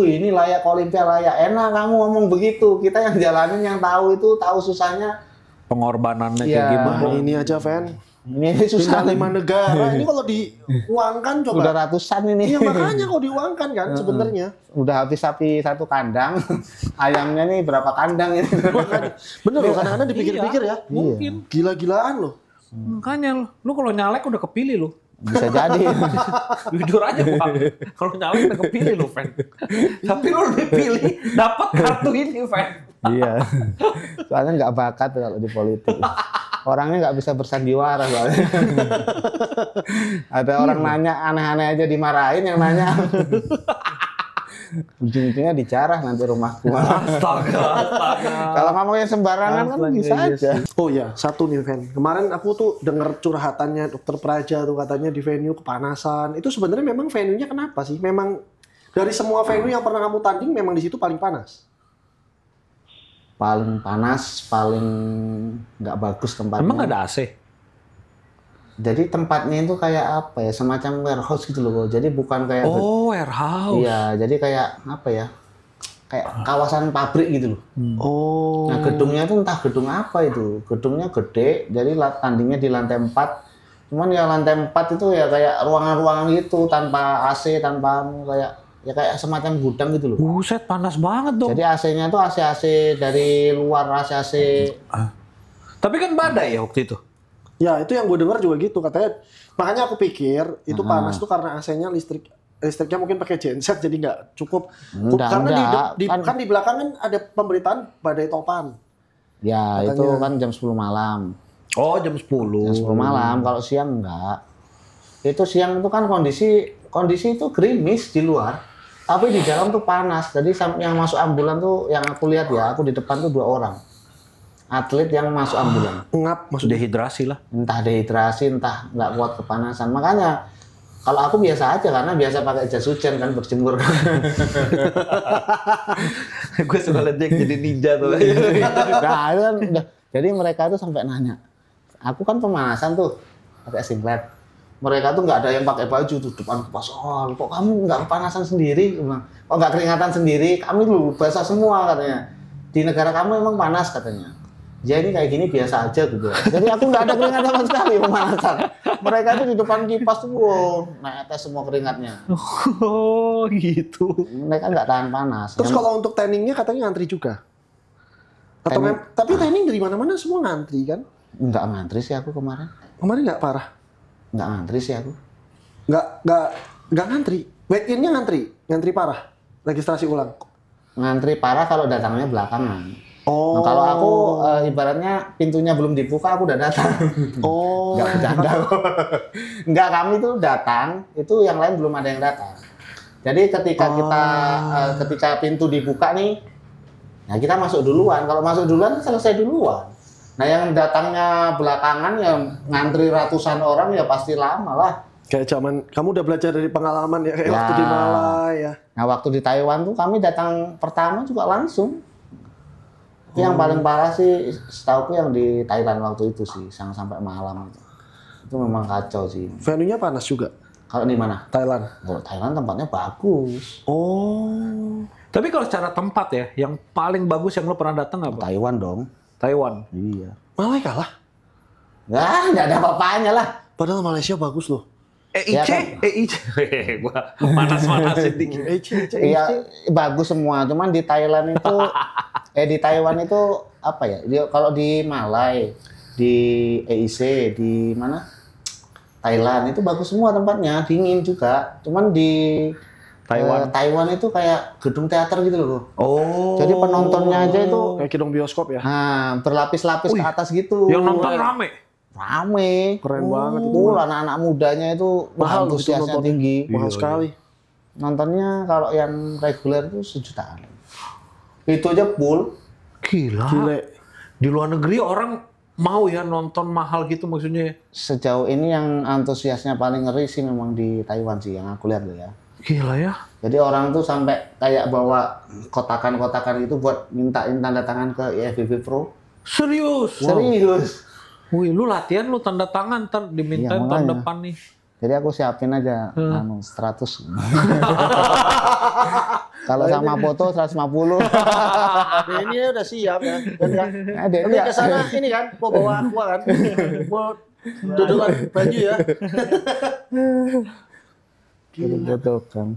ini layak Olimpiade layak. Enak kamu ngomong begitu. Kita yang jalanin yang tahu itu tahu susahnya. Pengorbanannya kayak gimana. Ini aja, Van. Ini susah. 5 negara. Ini kalau diuangkan coba. Udah ratusan ini. Iya makanya kalau diuangkan kan sebenarnya. Udah habis sapi 1 kandang. Ayamnya nih berapa kandang ini. Bener loh, kadang-kadang dipikir-pikir ya. Mungkin. Gila-gilaan loh. Makanya lu kalau nyalek udah kepilih lu. Bisa jadi. Jujur aja Pak. Kalau nyalek udah kepilih lu, Fan. Tapi lu dipilih dapat kartu ini, Fan. Iya. Soalnya nggak bakat kalau di politik. Orangnya nggak bisa bersandiwara soalnya. Ada orang nanya aneh-aneh aja dimarahin yang nanya. Ujung-ujungnya dijarah nanti rumahku. Astaga. Kalau ngomongnya sembarangan kan bisa aja. Oh ya, satu nih Ven. Kemarin aku tuh denger curhatannya Dokter Praja tuh katanya di venue kepanasan. Itu sebenarnya memang venue-nya kenapa sih? Memang dari semua venue yang pernah kamu tanding memang di situ paling panas. Paling panas, paling nggak bagus tempatnya. Emang nggak ada AC? Jadi tempatnya itu kayak apa ya, semacam warehouse gitu loh. Jadi bukan kayak warehouse. Iya, jadi kayak apa ya? Kayak kawasan pabrik gitu loh. Oh. Nah, gedungnya itu entah gedung apa itu. Gedungnya gede, jadi tandingnya di lantai 4. Cuman ya lantai 4 itu ya kayak ruangan-ruangan gitu tanpa AC, tanpa kayak semacam gudang gitu loh. Buset, panas banget dong. Jadi AC-nya tuh AC dari luar, AC. Tapi kan badai ya waktu itu. Ya, itu yang gue dengar juga gitu katanya. Makanya aku pikir itu panas tuh karena AC-nya listriknya mungkin pakai genset jadi nggak cukup. Karena kan di belakang kan ada pemberitaan badai topan. Ya, katanya. Itu kan jam 10 malam. Oh, jam 10. Jam 10 malam, kalau siang enggak. Itu siang itu kan kondisi itu gerimis di luar. Tapi di dalam tuh panas. Jadi yang masuk ambulan tuh yang aku lihat ya, aku di depan tuh 2 orang. Atlet yang masuk ambulan. Ngap, maksudnya dehidrasi lah. Entah dehidrasi, entah nggak kuat kepanasan. Makanya kalau aku biasa aja karena biasa pakai jas hujan kan berjemur. Gue suka lihat dia jadi ninja tuh. Nah, itu kan jadi mereka tuh sampai nanya. Aku kan pemanasan tuh pakai singlet. Mereka tuh nggak ada yang pakai baju tuh depan kipas. Oh, kok kamu nggak kepanasan sendiri? Kok nggak keringatan sendiri? Kami dulu basah semua katanya. Di negara kamu emang panas katanya. Ya ini kayak gini biasa aja gitu. Jadi aku nggak ada keringat sama sekali pemanasan. Mereka tuh di depan kipas tuh, netes semua keringatnya. Oh gitu. Mereka nggak tahan panas. Terus kalau untuk trainingnya katanya ngantri juga. Tapi training dari mana-mana semua ngantri kan? Nggak ngantri sih aku kemarin. Kemarin nggak parah? Nggak ngantri sih aku. Nggak ngantri. Weigh-in-nya ngantri parah. Registrasi ulang. Ngantri parah kalau datangnya belakangan. Oh. Nah, kalau aku ibaratnya pintunya belum dibuka aku udah datang. Oh. Nggak bercanda. Nggak, kami tuh datang, itu yang lain belum ada yang datang. Jadi ketika pintu dibuka nih, nah kita masuk duluan. Kalau masuk duluan selesai duluan. Nah yang datangnya belakangan yang ngantri ratusan orang ya pasti lama lah. Kayak zaman kamu udah belajar dari pengalaman ya, kayak waktu di Malai ya. Nah waktu di Taiwan tuh kami datang pertama juga langsung. Yang paling parah sih setauku yang di Thailand waktu itu sih, sampai malam itu. Itu memang kacau sih. Venue-nya panas juga. Kalau di mana? Thailand. Oh, Thailand tempatnya bagus. Oh. Tapi kalau secara tempat ya, yang paling bagus yang lo pernah datang apa? Taiwan dong. Taiwan. Iya. Malai kalah. Nggak ada apa-apanya lah. Padahal Malaysia bagus loh. EIC, ya kan? EIC. Gua panas-panasin dikit. Iya, bagus semua. Cuman di Thailand itu, di Taiwan itu apa ya? Kalau di Malai, di EIC, di mana? Thailand itu bagus semua tempatnya, dingin juga. Cuman di Taiwan itu kayak gedung teater gitu loh. Oh. Jadi penontonnya aja itu kayak gedung bioskop ya. Nah, berlapis-lapis ke atas gitu. Yang nonton rame. Keren banget itu. Anak-anak mudanya itu mahal, antusiasnya tinggi. Mahal sekali. Nontonnya kalau yang reguler itu 1 jutaan. Itu aja full. Gila. Di luar negeri orang mau ya nonton mahal gitu maksudnya. Sejauh ini yang antusiasnya paling ngeri sih memang di Taiwan sih yang aku lihat ya. Gila ya. Jadi orang tuh sampai kayak bawa kotakan-kotakan itu buat mintain tanda tangan ke IFBB Pro. Serius? Wow. Serius. Wih, lu latihan lu tanda tangan ntar dimintain tahun depan nih. Jadi aku siapin aja 100. Kalau sama foto 150. Ini udah siap ya. Ada ke sana ini kan, mau bawa aqua kan. Mau Dodokan baju ya. Dodokan.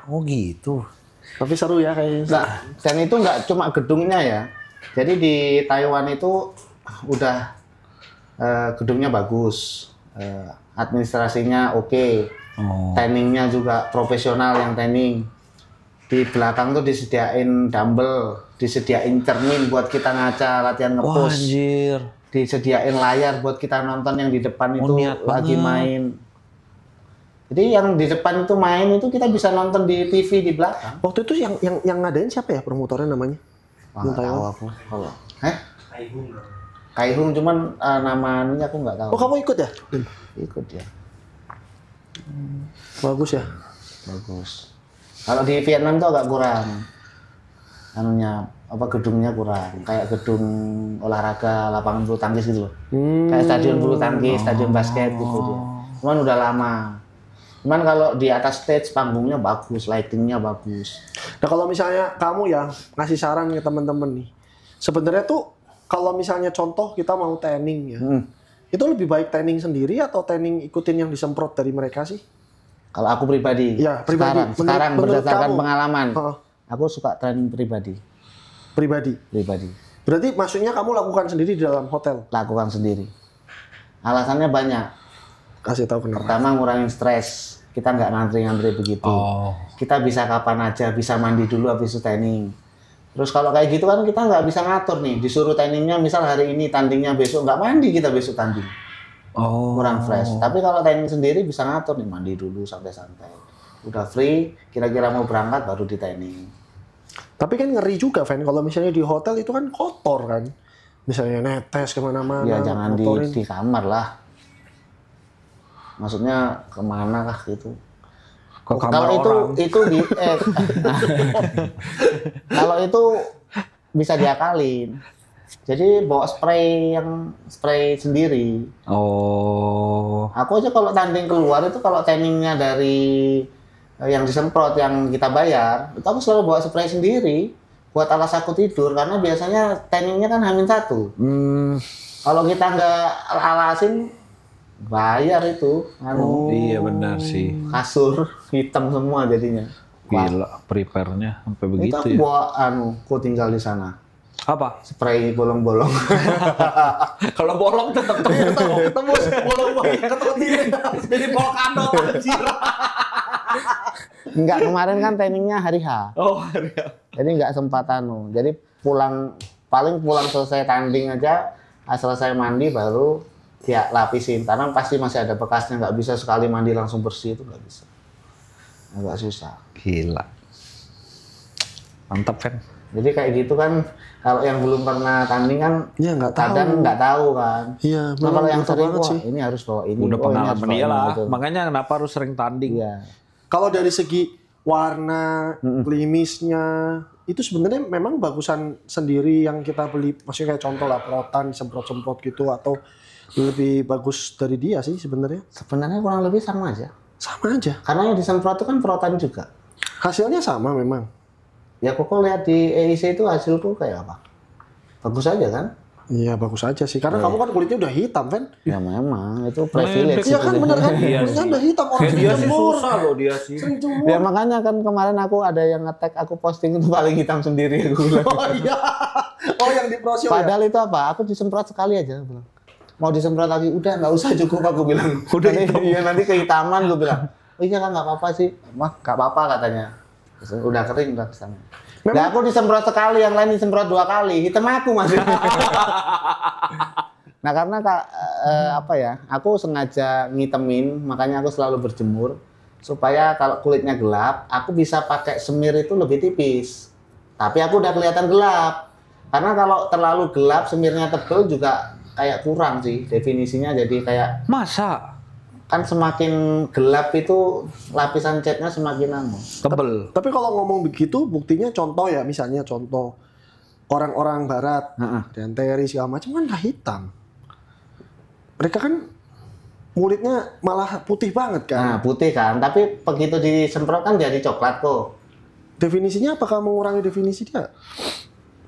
Oh gitu. Tapi seru ya kayaknya. Nah, dan itu nggak cuma gedungnya ya. Jadi di Taiwan itu udah gedungnya bagus, administrasinya oke, trainingnya juga profesional yang training. Di belakang tuh disediain dumbbell, disediain cermin buat kita ngaca latihan nge-push. Anjir. Disediain layar buat kita nonton yang di depan itu niat lagi banget. main. Jadi yang di depan itu main itu kita bisa nonton di TV di belakang. Waktu itu yang ngadain siapa ya promotornya namanya? Wah, nggak tahu aku kalau. Kaihung cuman namanya aku nggak tahu. Oh, kamu ikut ya? Ikut ya. Bagus ya. Bagus. Kalau di Vietnam tuh agak kurang. Anunya gedungnya kurang. Kayak gedung olahraga lapangan bulu tangkis gitu loh. Kayak stadion bulu tangkis, stadion basket gitu dia. Cuman udah lama. Cuman kalau di atas stage panggungnya bagus, lightingnya bagus. Nah kalau misalnya kamu ya ngasih saran ke teman-teman nih, sebenarnya tuh kalau misalnya contoh kita mau training ya, itu lebih baik training sendiri atau training ikutin yang disemprot dari mereka sih? Kalau aku pribadi, ya, pribadi. sekarang berdasarkan kamu, pengalaman, aku suka training pribadi. Pribadi. Berarti maksudnya kamu lakukan sendiri di dalam hotel? Lakukan sendiri. Alasannya banyak. Kasih tahu kenapa. Pertama ngurangin stres. Kita nggak ngantri-ngantri begitu. Kita bisa kapan aja, bisa mandi dulu habis itu training. Terus kalau kayak gitu kan kita nggak bisa ngatur nih. Disuruh trainingnya misal hari ini, tandingnya besok, nggak mandi kita besok tanding. Kurang fresh. Tapi kalau training sendiri bisa ngatur nih, mandi dulu santai-santai. Udah free, kira-kira mau berangkat baru di training. Tapi kan ngeri juga, Van. Kalau misalnya di hotel itu kan kotor kan. Misalnya netes kemana-mana. Ya jangan di kamar lah. Maksudnya kemana kah gitu? Kalau itu di kalau itu bisa diakalin. Jadi bawa spray sendiri. Aku aja kalau tanding keluar itu kalau trainingnya dari yang disemprot yang kita bayar, itu aku selalu bawa spray sendiri buat alas aku tidur karena biasanya trainingnya kan H-1. Kalau kita nggak alasin bayar itu, iya benar sih. kasur hitam semua jadinya. Gila, prepare-nya sampai begitu itu aku ya. bawa aku tinggal di sana. Apa? Spray bolong-bolong. Kalau bolong tetap tembus bolong-bolong jadi bawa kado anjir. Enggak, kemarin kan trainingnya hari H. Hari H. Jadi nggak sempat Jadi paling pulang selesai tanding aja, selesai mandi baru ya lapisin, karena pasti masih ada bekasnya, nggak bisa sekali mandi langsung bersih, itu nggak bisa, agak susah. Gila, mantap kan? Jadi kayak gitu kan, kalau yang belum pernah tanding kan, ya, kadang nggak tahu kan. Iya, nah, kalau yang sering sih. Ini harus bawa ini. Udah pengalaman dia lah, gitu. Makanya kenapa harus sering tanding? Iya. Kalau dari segi warna, klimisnya, itu sebenarnya memang bagusan sendiri yang kita beli, maksudnya kayak contoh lah perotan semprot-semprot gitu, atau lebih bagus dari dia sih sebenarnya? Sebenarnya kurang lebih sama aja. Sama aja. Karena yang disemprot itu kan perotan juga. Hasilnya sama memang. Ya kok lihat di EIC itu hasilku kayak apa? Bagus aja kan? Iya bagus aja sih. Karena kamu kan kulitnya udah hitam kan? Ya memang itu privilege. Iya kan bener kan? Kulitnya udah hitam orang dia sih susah loh dia sih. Ya makanya kan kemarin aku ada yang nge-tag aku posting itu paling hitam sendiri aku bilang. Oh iya. Oh yang di prosio ya? Padahal itu apa? Aku disemprot sekali aja aku bilang. Mau disemprot lagi, udah nggak usah cukup aku bilang. Udah nanti kehitaman gue bilang. Oh iya kan nggak apa-apa sih, mah nggak apa-apa katanya. Terus, udah kering udah kesana. Nah aku disemprot sekali, yang lain disemprot 2 kali, hitam aku masih. Nah karena aku sengaja ngitemin, makanya aku selalu berjemur supaya kalau kulitnya gelap, aku bisa pakai semir itu lebih tipis. Tapi aku udah kelihatan gelap, karena kalau terlalu gelap semirnya tebal juga kayak kurang sih definisinya, jadi kayak masa kan semakin gelap itu lapisan catnya semakin tebel. Tapi kalau ngomong begitu buktinya contoh ya, misalnya contoh orang-orang barat dan teri segala macam kan nggak hitam, mereka kan kulitnya malah putih banget kan. Nah putih kan, tapi begitu disemprot kan jadi coklat kok. Definisinya apakah mengurangi definisi dia?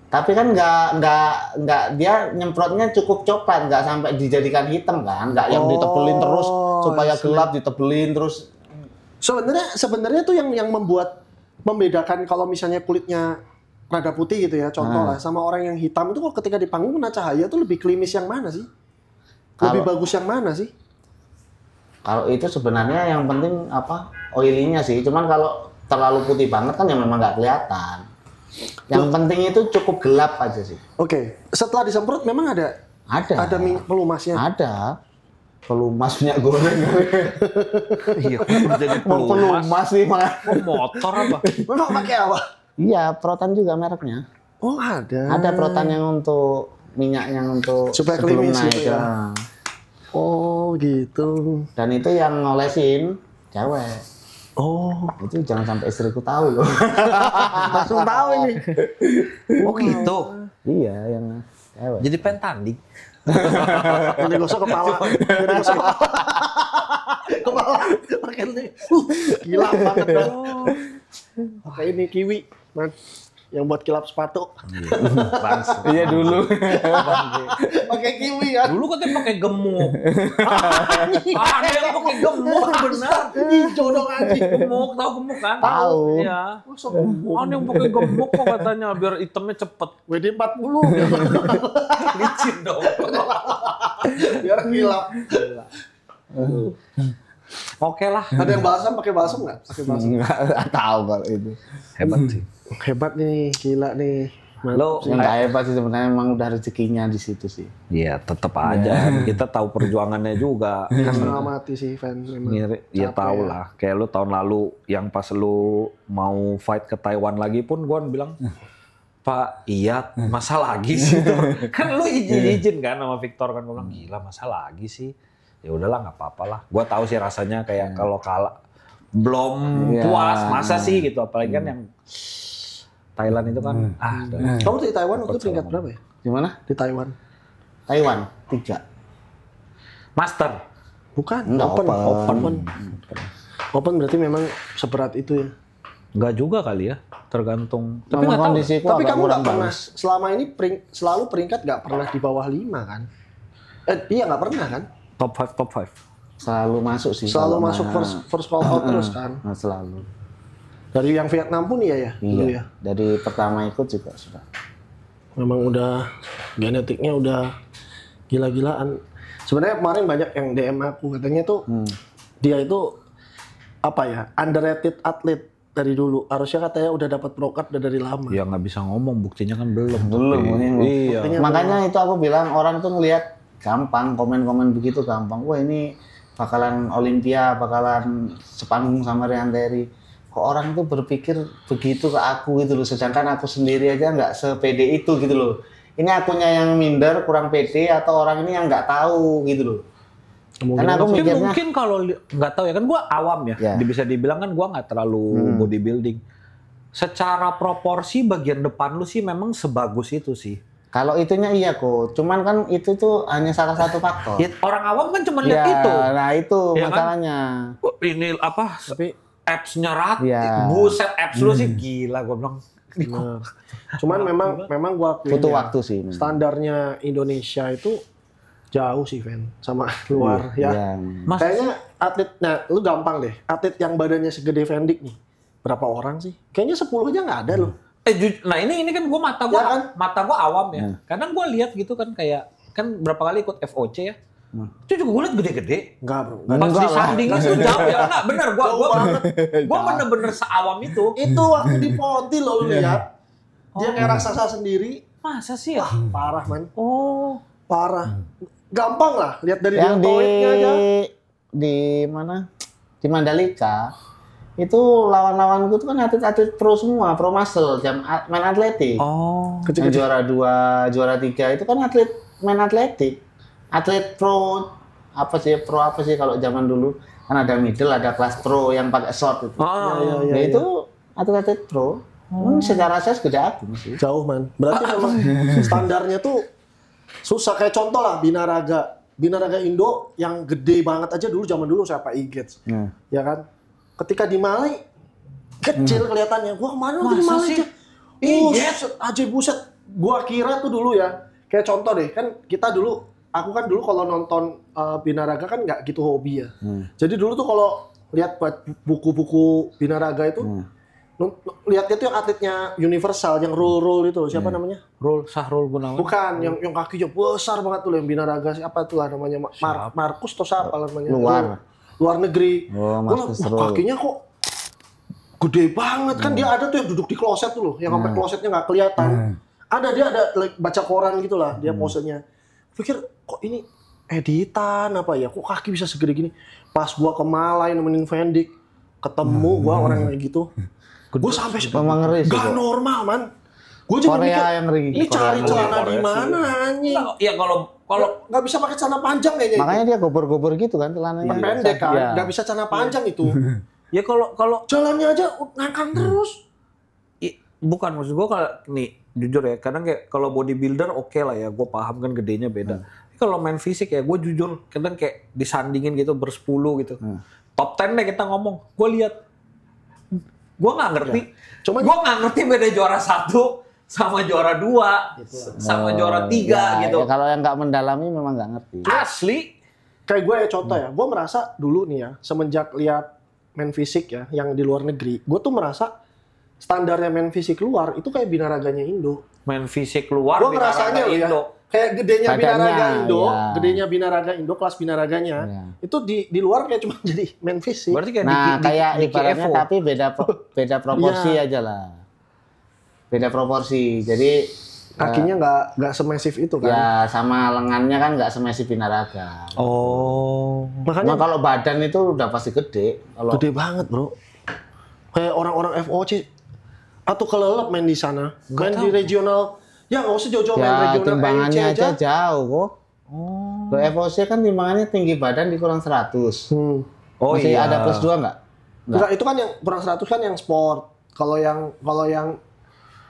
Tapi kan nggak dia nyemprotnya cukup coklat, nggak sampai dijadikan hitam kan, nggak yang ditebelin terus supaya gelap ditebelin terus. Sebenarnya tuh yang membedakan kalau misalnya kulitnya rada putih gitu ya, contoh lah, sama orang yang hitam itu kalau ketika di panggung kena cahaya tuh lebih klimis yang mana sih? Lebih bagus yang mana sih? Kalau itu sebenarnya yang penting oilinya sih, cuman kalau terlalu putih banget kan ya memang nggak kelihatan. Yang penting itu cukup gelap aja sih. Oke. Setelah disemprot memang ada pelumasnya. Ada. Pelumas minyak goreng. Iya, jadi pelumas sih malah. Motor apa? Memang pakai apa? Iya, Protan juga mereknya. Oh, ada. Ada Protan yang untuk minyak yang untuk supaya klimis gitu ya. Oh, gitu. Dan itu yang ngolesin cewek. Oh, itu jangan sampai istriku tahu loh. Langsung tahu ini. Oh gitu. Iya, yang cewek. Jadi pengen tanding. Yang digosok kepala. Kepala. Pakai ini. Gila banget dah. Pakai ini kiwi. Yang buat kilap sepatu. Iya dulu. Pakai kiwi kan. Dulu katanya pakai gemuk. Ada yang pakai gemuk benar. Hijau dong anjing. Gemuk, tahu gemuk kan? Tahu. Iya. Ada yang pakai gemuk kok katanya biar itemnya cepet. WD-40. Licin dong. Biar kilap. Oke lah. Ada yang balsam pakai balsam nggak? Pakai balsam. Nggak tahu kalau itu. Hebat sih. Hebat nih, gila nih. Lo yang nggak hebat sih sebenarnya emang udah rezekinya di situ sih. Iya, tetap aja. Kita tahu perjuangannya juga. Setengah mati sih fan memang. Ya tahu lah. Kayak lu tahun lalu yang pas lu mau fight ke Taiwan lagi pun gua bilang, Pak, iya, masa lagi sih? Kan lu izin kan sama Victor kan, gua bilang gila masa lagi sih? Ya udahlah nggak apa-apa lah. Gua tahu sih rasanya kayak kalau kalah belum puas masa sih gitu. Apalagi kan yang Thailand itu kan Kamu di Taiwan waktu peringkat berapa ya? Gimana? Di Taiwan. Taiwan 3. Master. Bukan, Enggak, open berarti memang seberat itu ya. Enggak juga kali ya, tergantung. Tapi nggak tahu. Tapi kamu nggak pernah selama ini selalu peringkat nggak pernah di bawah 5 kan? Iya nggak pernah kan? Top 5. Selalu masuk sih. Selalu masuk first call out terus kan? Nah, selalu. Dari yang Vietnam pun iya. Iya. Dari pertama ikut juga sudah. Memang udah genetiknya udah gila-gilaan. Sebenarnya kemarin banyak yang DM aku katanya tuh dia itu underrated atlet dari dulu. Harusnya katanya udah dapat pro card udah dari lama. Ya nggak bisa ngomong, buktinya kan belum. Iya. Makanya itu aku bilang orang tuh ngelihat gampang, komen-komen begitu gampang. Wah ini bakalan Olympia, bakalan sepanggung sama Ryan Terry. Kok orang tuh berpikir begitu ke aku gitu loh, sedangkan aku sendiri aja nggak sepede itu gitu loh. Ini akunya yang minder, kurang pede, atau orang ini yang nggak tahu gitu loh. Karena aku mikirnya mungkin kalau nggak tahu ya kan gua awam ya. Bisa dibilang kan gua nggak terlalu bodybuilding. Secara proporsi bagian depan lu sih memang sebagus itu sih. Kalau itunya iya kok, cuman kan itu tuh hanya salah satu faktor. Ya, orang awam kan cuma lihat itu. Nah itu ya masalahnya. Kan? Ini apa? Tapi apps-nya buset apps lu sih gila gua bilang. Nah. Cuman memang gua butuh waktu sih. Standarnya Indonesia itu jauh sih, Ven, sama luar ya. Mas, kayaknya atlet, lu gampang deh. Atlet yang badannya segede Vendik nih, berapa orang sih? Kayaknya 10 aja nggak ada loh. Nah ini kan gua mata gua awam ya. Kadang gua lihat gitu kan kayak kan berapa kali ikut FOC ya. Itu juga gue liat gede-gede. Enggak bro. Pas disandingin tuh jauh ya. Enggak, bener. Gue bener-bener seawam itu. Itu waktu di Ponti lo lu lihat. Dia kayak raksasa sendiri. Masa sih ya? Wah, parah man. Oh. Parah. Gampang lah. Lihat dari yang deltoidnya aja. Di mana? Di Mandalika. Itu lawan-lawanku itu kan atlet-atlet pro semua. Pro muscle. Main atletik. Oh. Yang juara 2, juara 3 itu kan atlet main atletik. Atlet pro apa sih kalau zaman dulu kan ada middle, ada kelas pro yang pakai short itu. Itu atlet pro. Secara size gede aku masih. Jauh man. Berarti memang standarnya tuh susah. Kayak contoh lah Binaraga Indo yang gede banget aja dulu zaman dulu siapa Igets. Ya kan? Ketika di Malai kecil kelihatannya. Gua kemarin waktu di Malai aja. Igets aja buset. gua kira tuh dulu ya, kayak contoh deh, kan aku kan dulu kalau nonton binaraga kan nggak gitu hobi ya. Jadi dulu tuh kalau lihat buku-buku binaraga itu, lihatnya tuh yang atletnya Universal, yang Rule itu, siapa namanya? Sahrul Gunawan. Bukan, yang kakinya besar banget tuh, yang binaraga, siapa tuh lah namanya? Markus atau siapa namanya? Luar negeri. Kakinya kok gede banget kan, dia ada tuh yang duduk di kloset tuh loh, yang sampai klosetnya nggak kelihatan. Dia ada baca koran gitu lah, dia posenya. Pikir kok ini editan apa ya? Kok kaki bisa segede gini? Pas gua ke Malai nemenin Vendik, ketemu gua orang kayak gitu. Gua sampai gak normal, man. Gua juga mikir, ini cari celana di mana anjing? Ya kalau nggak bisa pakai celana panjang kayaknya. Makanya dia gobor-gobor gitu kan celananya. Pendek kan, nggak bisa celana panjang itu. Ya kalau jalannya aja ngangkang terus. Bukan, maksud gue kalau nih jujur ya, kadang kayak kalau bodybuilder oke lah ya, gue paham kan gedenya beda. Kalau main fisik ya, gue jujur kadang kayak disandingin gitu bersepuluh gitu. Top 10 deh kita ngomong, gue lihat, gue nggak ngerti, gue nggak ngerti beda juara 1 sama juara 2 sama juara 3 gitu. Ya, kalau yang nggak mendalami memang nggak ngerti. Asli. Kayak gue ya contoh ya, gue merasa dulu nih ya, semenjak lihat main fisik ya, yang di luar negeri, gue tuh merasa standarnya main fisik luar itu kayak binaraganya Indo. Main fisik luar, gue ngerasanya Indo. Kayak gedenya binaraga Indo, gedenya binaraga Indo, kelas binaraganya, itu di luar kayak cuma jadi main fisik. Berarti kayak kayak ibaratnya tapi beda proporsi aja lah. Beda proporsi. Jadi kakinya nggak semasif itu kan? Ya sama lengannya kan nggak semasif binaraga. Makanya kalau badan itu udah pasti gede. Gede banget bro. Kayak orang-orang FOC atau kelelep main di sana, main di regional. Ya nggak usah jauh-jauh main regional. Timbangannya aja jauh kok. Kalau FOC kan timbangannya tinggi badan dikurang 100. Masih ada plus 2 nggak? Enggak, itu kan yang kurang 100 kan yang sport. Kalau yang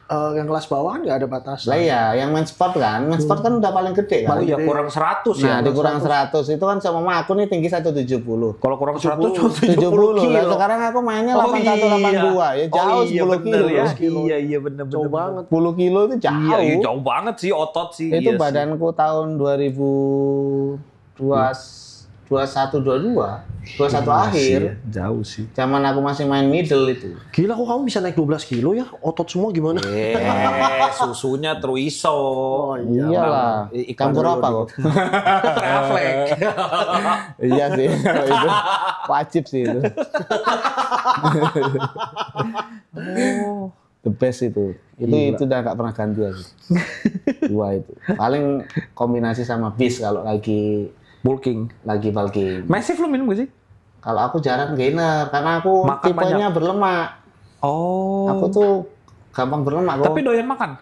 kelas bawah kan nggak ada batas. Lah iya, yang main sport kan udah paling gede kan. Ya kurang 100 ya. Nah, dikurang 100 itu kan sama aku nih tinggi 170. Kalau kurang 100 70 kilo. Sekarang aku mainnya 81 82 ya jauh 10 kilo. Iya bener jauh banget. 10 kilo itu jauh. Iya, jauh banget sih otot sih. Itu badanku tahun 21 akhir. Jauh sih. Zaman aku masih main middle itu. Gila kok kamu bisa naik 12 kilo ya? Otot semua gimana? Susunya Truiso. Oh iyalah. Campur apa kok? Traffic. Iya sih. Itu wajib sih itu. The best itu. Itu udah nggak pernah ganti aku. 2 itu. Paling kombinasi sama bis kalau lagi bulking. Massive lu minum gak sih? Kalau aku jarang gainer karena aku tipenya berlemak. Aku tuh gampang berlemak kok. Tapi doyan makan?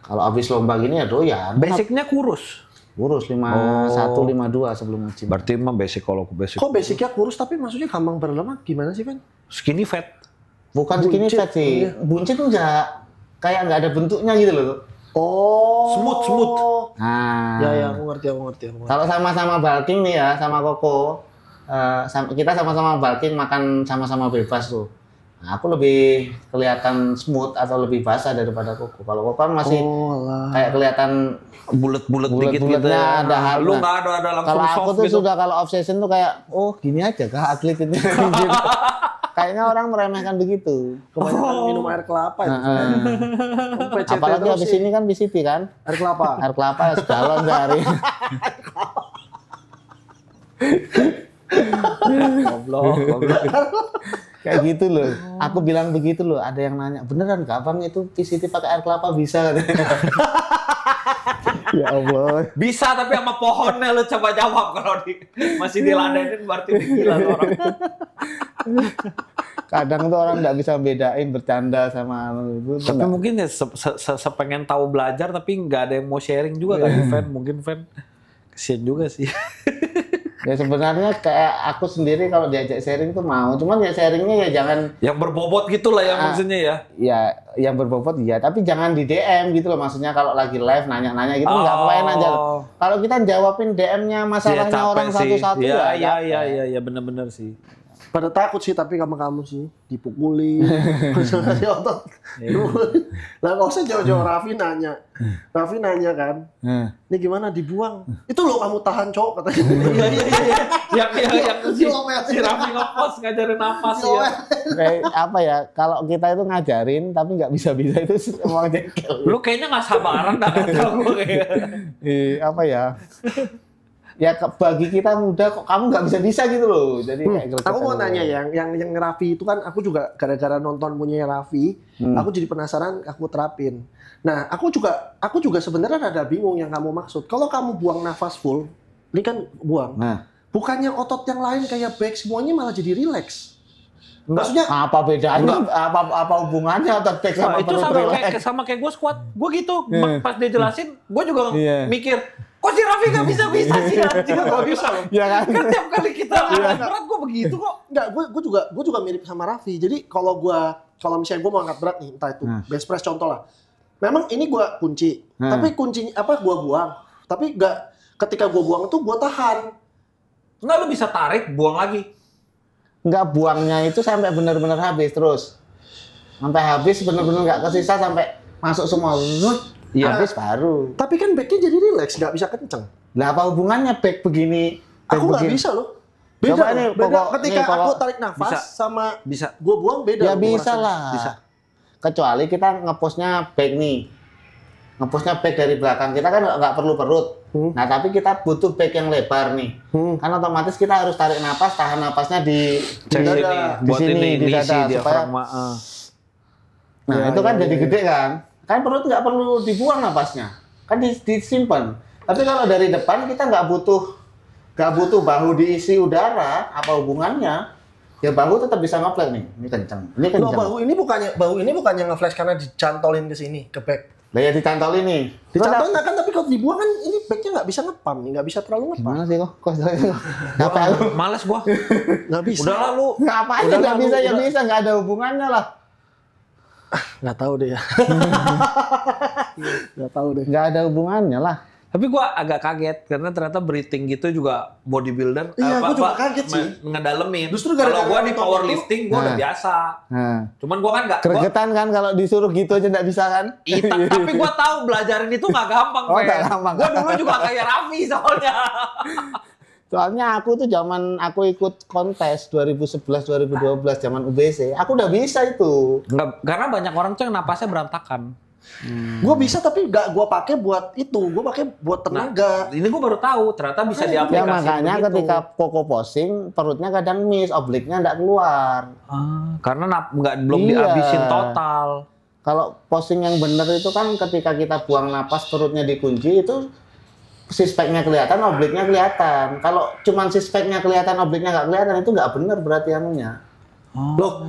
Kalau habis lomba gini ya doyan. Basicnya kurus? Kurus 51, 52 sebelum nge-gym. Berarti emang basic kalau aku basic. Kok basicnya kurus tapi maksudnya gampang berlemak gimana sih, Fen? Skinny fat. Bukan skinny fat sih. Buncit enggak. Kayak nggak ada bentuknya gitu loh. Smooth. Nah, ya aku ngerti. Kalau sama-sama bulking nih ya, sama Koko, kita sama-sama bulking makan sama-sama bebas tuh. Nah, aku lebih kelihatan smooth atau lebih basah daripada Koko. Kalau Koko kan masih kayak kelihatan bulet-bulet dikit gitu. Ada lu nggak ada langsung kalau soft aku tuh gitu. sudah kalau obsession tuh kayak, gini aja kah atlet itu. Kayaknya orang meremehkan begitu. Kebanyakan minum air kelapa itu. Apalagi habis ini kan BCT kan? Air kelapa. Air kelapa ya segalon sehari. Goblok. Kayak gitu loh. Aku bilang begitu loh. Ada yang nanya, beneran nggak Bang itu PCT pakai air kelapa bisa? Ya Allah. Bisa tapi sama pohonnya lu coba jawab kalau masih diladenin berarti gila tuh orang. Kadang tuh orang nggak bisa bedain bercanda sama itu. Tapi mungkin ya sepengen tahu belajar tapi nggak ada yang mau sharing juga kan Fan. Mungkin Fan kesian juga sih. Ya sebenarnya kayak aku sendiri kalau diajak sharing tuh mau, cuman ya sharingnya ya jangan yang berbobot gitulah ya maksudnya ya. Ya yang berbobot ya, tapi jangan di DM gitu loh maksudnya kalau lagi live nanya-nanya gitu nggak main aja. Kalau kita jawabin DM-nya masalahnya orang satu-satu ya benar-benar sih. Pada takut sih, tapi sama kamu sih dipukuli, konsentrasi otot. Lah nggak usah jauh-jauh. Raffi nanya kan, ini gimana dibuang? Itu loh kamu tahan cowok katanya. Iya. Yang si Raffi ngepost ngajarin napas ya. Kayak apa ya? Kalau kita itu ngajarin tapi nggak bisa-bisa itu emang jengkel. Lu kayaknya nggak sabaran dah kata gue kayak. Apa ya? Ya bagi kita muda kok kamu nggak bisa gitu loh. Jadi kayak aku mau nanya yang Raffi itu kan aku juga gara-gara nonton punya Raffi, aku jadi penasaran, aku terapin. Nah, aku juga sebenarnya ada bingung yang kamu maksud. Kalau kamu buang nafas full, ini kan buang. Nah, bukannya otot yang lain kayak back semuanya malah jadi relax. Maksudnya apa bedanya? Apa hubungannya otot back sama itu sama kayak gue squat. Gue gitu pas dia jelasin, gue juga mikir, kok si Raffi nggak bisa sih? Nggak bisa loh. Ya kan? Kan tiap kali kita angkat berat gue begitu kok. Enggak, gue juga mirip sama Raffi. Jadi kalau misalnya gue mau angkat berat nih, entah itu bench press contoh lah. Memang ini gue kunci, tapi kuncinya apa? Gue buang. Tapi nggak, ketika gue buang itu gue tahan. Nggak, lu bisa tarik, buang lagi. Nggak, buangnya itu sampai benar-benar habis terus. Sampai habis benar-benar nggak kesisa sampai masuk semua. Habis baru. Tapi kan backnya jadi relax, nggak bisa kenceng. Lah apa hubungannya back begini? Aku nggak bisa loh. Beda nih, ketika aku tarik nafas bisa. sama Bisa. gue buang beda. Ya bisa lah. Bisa. Kecuali kita ngepostnya back nih. Ngepostnya back dari belakang. Kita kan nggak perlu perut. Nah tapi kita butuh back yang lebar nih. Kan otomatis kita harus tarik nafas, tahan nafasnya di dada, di dada supaya. Nah itu kan jadi gede kan. Kan perut nggak perlu dibuang napasnya, kan disimpan. Tapi kalau dari depan kita nggak butuh bahu diisi udara, apa hubungannya? Ya bahu tetap bisa ngeflash nih, ini kencang. Loh, bahu ini bukannya ngeflash karena dicantolin ke sini, ke back. Lah ya dicantolin nih. Dicantolin kan, tapi kalau dibuang kan ini backnya nggak bisa ngepam nih, nggak bisa terlalu ngepam. Gimana sih kok? Ngapain lu? Males gua. Nggak bisa. Udah lah lu. Ngapain nggak bisa? Ya bisa, nggak ada hubungannya lah. Nggak tahu deh ya. Nggak tahu deh. Nggak ada hubungannya lah. Tapi gua agak kaget karena ternyata breathing gitu juga bodybuilder. Iya, gua juga kaget sih. Ngedalemin. Justru kalau gua di powerlifting gua udah biasa. Cuman gua kan nggak. Gregetan kan kalau disuruh gitu aja nggak bisa kan? Tapi gua tahu belajarin itu nggak gampang. Nggak gampang. Gua dulu juga kayak Raffi soalnya. Soalnya aku tuh zaman aku ikut kontes 2011-2012 zaman UBC, aku udah bisa itu. Enggak, karena banyak orang tuh yang napasnya berantakan. Gue bisa tapi nggak gue pakai buat itu, gue pakai buat tenaga. Nah, ini gue baru tahu ternyata bisa diaplikasikan. Ya makanya begitu. Ketika Koko posing perutnya kadang miss, obliknya nggak keluar. Karena belum dihabisin total. Kalau posing yang benar itu kan ketika kita buang napas perutnya dikunci itu sispeknya kelihatan, obliknya kelihatan. Kalau cuman sispeknya kelihatan, obliknya nggak kelihatan, itu nggak benar berarti anunya. Loh,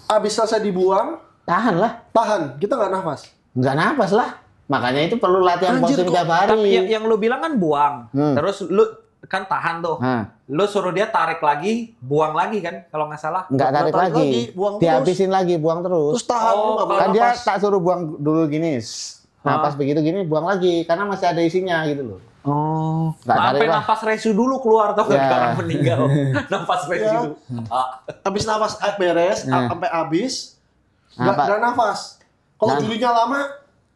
abis selesai dibuang, tahan lah. Tahan, kita nggak nafas. Nggak nafas lah. Makanya itu perlu latihan posing tiap hari. Tapi yang lu bilang kan buang, terus lu kan tahan tuh. Lu suruh dia tarik lagi, buang lagi kan, kalau nggak salah. Nggak tarik lagi, buang dihabisin lagi, buang terus. Terus tahan. Kan dia tak suruh buang dulu gini. Napas begitu gini, buang lagi, karena masih ada isinya gitu loh. Sampai nafas resu dulu keluar tuh orang meninggal. Nafas resu. Habis nafas beres, sampai habis, nggak nafas. Kalau dulunya lama,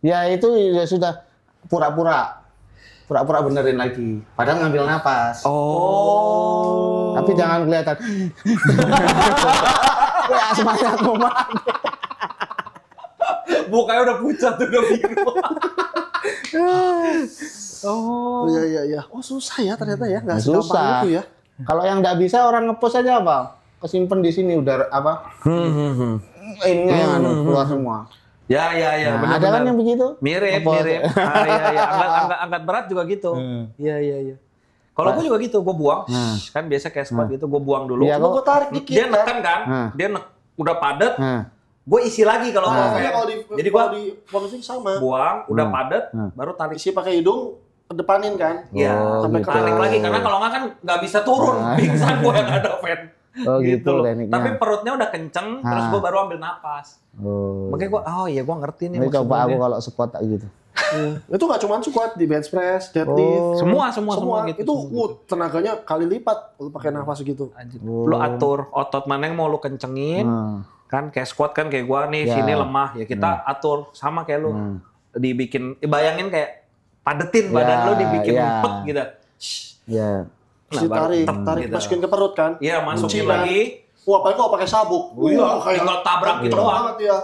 ya itu ya sudah pura-pura benerin lagi. Padahal ngambil nafas. Tapi jangan kelihatan. Wah, semangat banget. Mukanya udah pucat, udah biru. Iya. Oh susah ya ternyata ya, nggak susah itu ya. Kalau yang nggak bisa orang ngepost aja apa? Kesimpan di sini udah apa? Ini yang keluar semua. Ya, benar. Ada kan yang begitu? Mirip. Angkat berat juga gitu. Iya. Kalau gue juga gitu, gue buang. Kan biasa kayak squat gitu, gue buang dulu. Iya, gue tarik dikit. Dia neken kan? Dia udah padat. Gue isi lagi kalau mau. Jadi gue di powerlifting sama. Buang, udah padat, baru tarik. Isi pakai hidung, depanin kan? Iya, sampai tarik lagi karena kalau nggak kan nggak bisa turun. Pingsan gue yang ada fan. Oh gitu loh. tekniknya. Tapi perutnya udah kenceng, terus gue baru ambil napas. Makanya gue, gue ngerti nih. Ini coba aku kalau squat tak gitu. Itu nggak cuma squat, di bench press, deadlift, semua gitu. Itu tenaganya kali lipat lu pakai nafas gitu. Lu atur otot mana yang mau lu kencengin, kan kayak squat kan kayak gua nih sini lemah ya kita atur sama kayak lu dibikin, bayangin kayak padetin badan lu dibikin empet gitu. Iya. Terus tarik gitu. masukin ke perut kan? Iya masukin lagi. Wah, apalagi kalau pakai sabuk. Iya, kayak tabrak gitu doang. Banget ya.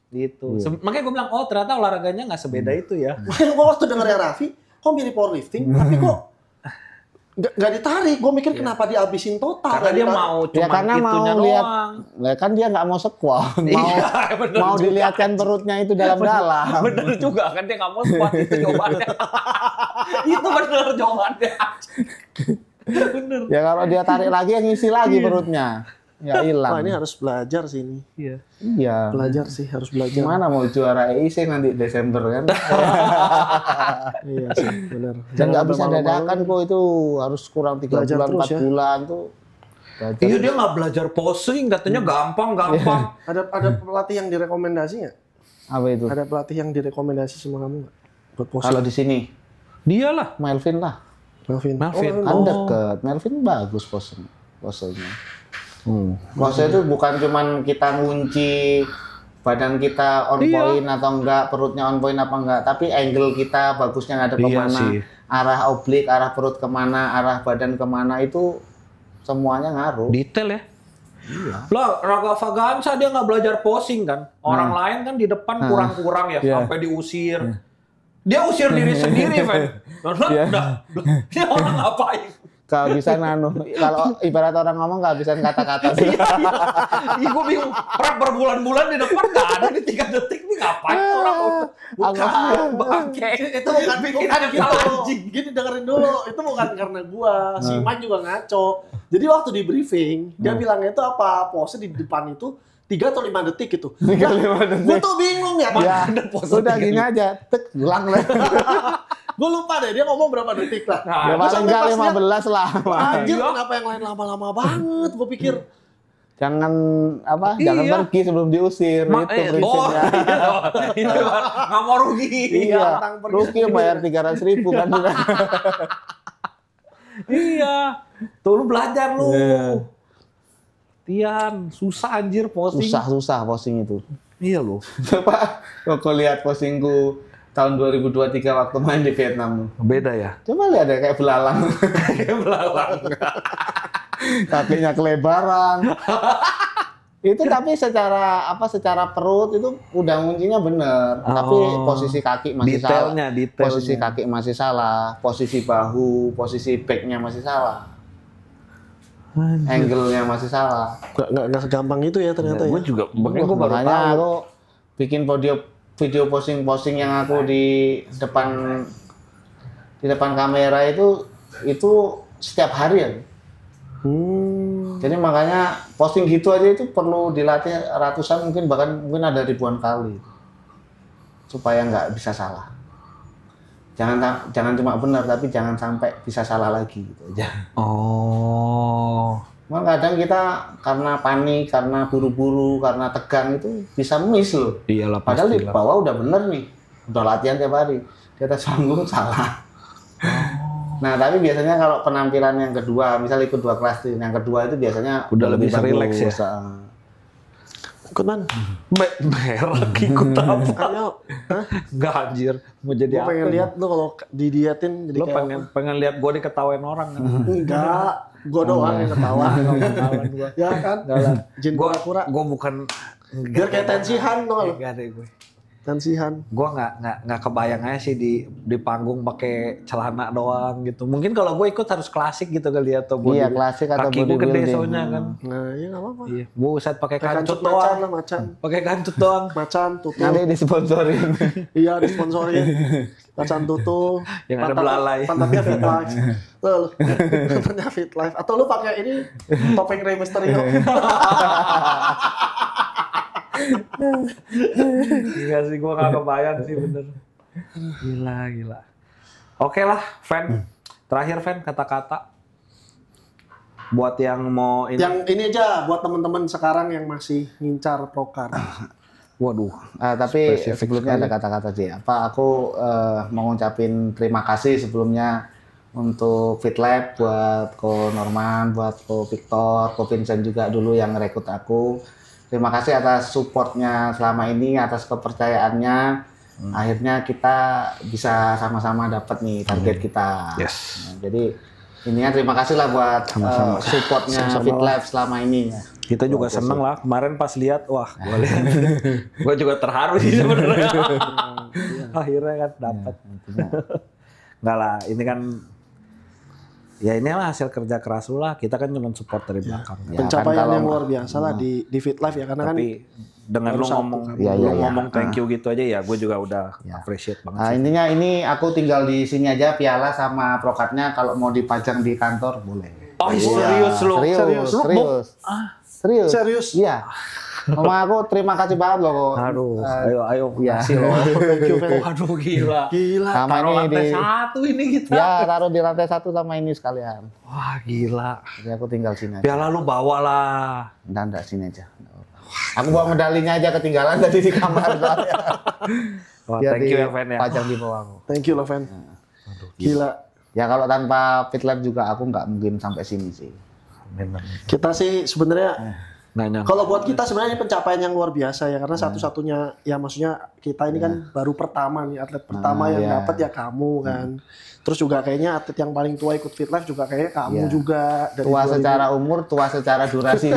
Gitu. Makanya gue bilang, ternyata olahraganya nggak sebeda itu ya. Gue waktu dengernya Raffi, kok mirip powerlifting, tapi kok nggak ditarik. Gue mikir kenapa dihabisin total. Karena dia mau cuma karena itunya mau lihat, doang. kan dia nggak mau squat, mau dilihatkan perutnya itu dalam-dalam. Bener juga kan dia nggak mau squat itu jawabannya. Itu bener jawabannya. Bener. Ya kalau dia tarik lagi, ngisi lagi perutnya. Ya hilang. Wah, ini harus belajar sih ini. Iya. Belajar sih, harus belajar. Gimana mau juara EIC nanti Desember kan? Iya sih, benar. Dan nggak bisa dadakan kok, itu harus kurang 3 bulan, 4 bulan tuh. Iya dia nggak belajar posing, katanya gampang. Ada pelatih yang direkomendasi nggak? Apa itu? Ada pelatih yang direkomendasi sama kamu nggak? Buat posing. Kalau di sini? Dialah. Melvin lah. Melvin. Kan deket. Melvin bagus posenya. Pose itu bukan cuman kita ngunci badan kita on point atau enggak, perutnya on point apa enggak, tapi angle kita bagusnya ngadep kemana, arah oblik, arah perut kemana, arah badan kemana, itu semuanya ngaruh. Detail ya. Iya. Lah Raga Fagansa dia nggak belajar posing kan. Orang lain kan di depan kurang-kurang ya, sampai diusir. Dia usir diri sendiri, Fen. Dia orang ngapain? Kalau bisa kalau ibarat orang ngomong nggak bisa kata-kata. Iya, gue bingung. Berbulan-bulan di depan nggak ada, di 3 detik nih ngapain orang? Bukan bangke. Itu bukan pikiran anjing. Gini dengerin dulu. Itu bukan karena gua. Si Mike juga ngaco. Jadi waktu di briefing, dia bilangnya itu apa? Pose di depan itu 3 atau 5 detik gitu. 3-5 detik. Gue tuh bingung ya. Udah gini aja, ulang lah. Gue lupa deh, dia ngomong berapa detik lah. Ya paling enggak 15 lah. Anjir, kenapa yang lain lama-lama banget? Gue pikir. Jangan pergi sebelum diusir. Itu prinsipnya. Nggak mau rugi. Iya, rugi bayar 300.000 kan. Iya. Tuh lu belajar lu. Tian, susah anjir posing. Susah posing itu. Iya loh. Coba kok lihat posingku tahun 2023 waktu main di Vietnam. Beda ya? Coba lihat ya, kayak belalang. Kayak belalang. Kakinya kelebaran. Itu tapi secara perut itu udah nguncinya bener. Tapi posisi kaki masih salah. Posisi kaki masih salah. Posisi bahu, posisi backnya masih salah. Angle-nya masih salah. Nggak segampang itu ya ternyata. Gue juga. Makanya aku bikin video posing-posing yang aku di depan kamera itu setiap hari ya. Jadi makanya posting gitu aja itu perlu dilatih ratusan, mungkin ada ribuan kali supaya nggak bisa salah. Jangan cuma benar, tapi jangan sampai bisa salah lagi gitu aja. Memang kadang kita karena panik, karena buru-buru, karena tegang itu bisa miss loh. Iyalah, padahal di bawah udah bener nih, udah latihan tiap hari. Di atas panggung salah. Nah tapi biasanya kalau penampilan yang kedua, misal ikut 2 kelas yang kedua itu biasanya udah lebih rileks ya. Ikut mana? Merah ikut apa? Enggak anjir, mau jadi apa? Gue pengen lihat lu kalau didietin jadi lu pengen lihat gue diketawain orang kan? Enggak, gue doang yang ketawa. Ya kan? Jin pura-pura. Gue bukan biar kayak tensihan tuh. Enggak deh gue. Tensihan. Gue nggak kebayang aja sih di panggung pakai celana doang gitu. Mungkin kalau gue ikut harus klasik gitu kali ya, atau body. Iya, klasik atau kaki gue gede soalnya kan. Nah, iya nggak apa-apa. Iya, buset pakai kancut doang. Pakai kancut doang. Macan tutup. Nanti disponsorin. Iya, disponsorin. Macan tutup. Yang ada belalai. Pantatnya Fit Life. Tuh, pantatnya Fit Life. Atau lu pakai ini topeng Rey Mysterio. Iya sih, gue gak kebayang sih bener. Gila. Oke lah, Fen. Terakhir Fen, kata-kata. Buat yang mau ini. Yang ini aja buat teman-teman sekarang yang masih ngincar Pro-Car. Waduh. Tapi spesifik sebelumnya sekali. ada kata-kata sih. Aku mau ngucapin terima kasih sebelumnya untuk FitLab, buat Ko Norman, buat Ko Victor, Ko Vincent juga dulu yang rekrut aku. Terima kasih atas supportnya selama ini, atas kepercayaannya. Akhirnya kita bisa sama-sama dapat nih target kita. Yes. Nah, jadi ininya terima kasih lah buat supportnya FitLab selama ini. Ya. Kita juga seneng lah. Kemarin pas lihat, wah, gue juga terharu sih sebenarnya. Akhirnya kan dapat. Enggak lah, ini kan ya ini lah hasil kerja keras lu lah. Kita kan cuma support dari belakang. Ya, Pencapaian kan yang luar biasa lah di Fit Life ya, karena Tapi dengan lu ngomong, lu ngomong thank you gitu aja ya, gue juga udah appreciate banget. Nah, intinya ini aku tinggal di sini aja, piala sama prokatnya kalau mau dipajang di kantor boleh. Oh serius lu? Serius. Iya. Mama aku terima kasih banget loh. Aduh, ayo ya. kasih loh. Thank you, Fen. Waduh gila. Sama Taruh ini lantai di 1 ini kita. Ya, taruh di lantai 1 sama ini sekalian. Wah gila. Jadi aku tinggal sini aja. Piala lu bawa lah. Enggak sini aja. Aku bawa medalinya aja ketinggalan tadi di kamar soalnya. Wah, Biar thank you ya Fen ya. pajang di bawahku. Thank you loh, Fen. Gila. Ya kalau tanpa FitLab juga aku nggak mungkin sampai sini sih. Kita sih sebenarnya Nggak nyangka. kalau buat kita sebenarnya ini pencapaian yang luar biasa ya, karena satu-satunya ya maksudnya kita ini kan baru pertama nih, atlet pertama yang dapat ya kamu kan. Terus juga kayaknya atlet yang paling tua ikut Fit Life juga kayaknya kamu juga. Dari Tua 2000. secara umur, tua secara durasi.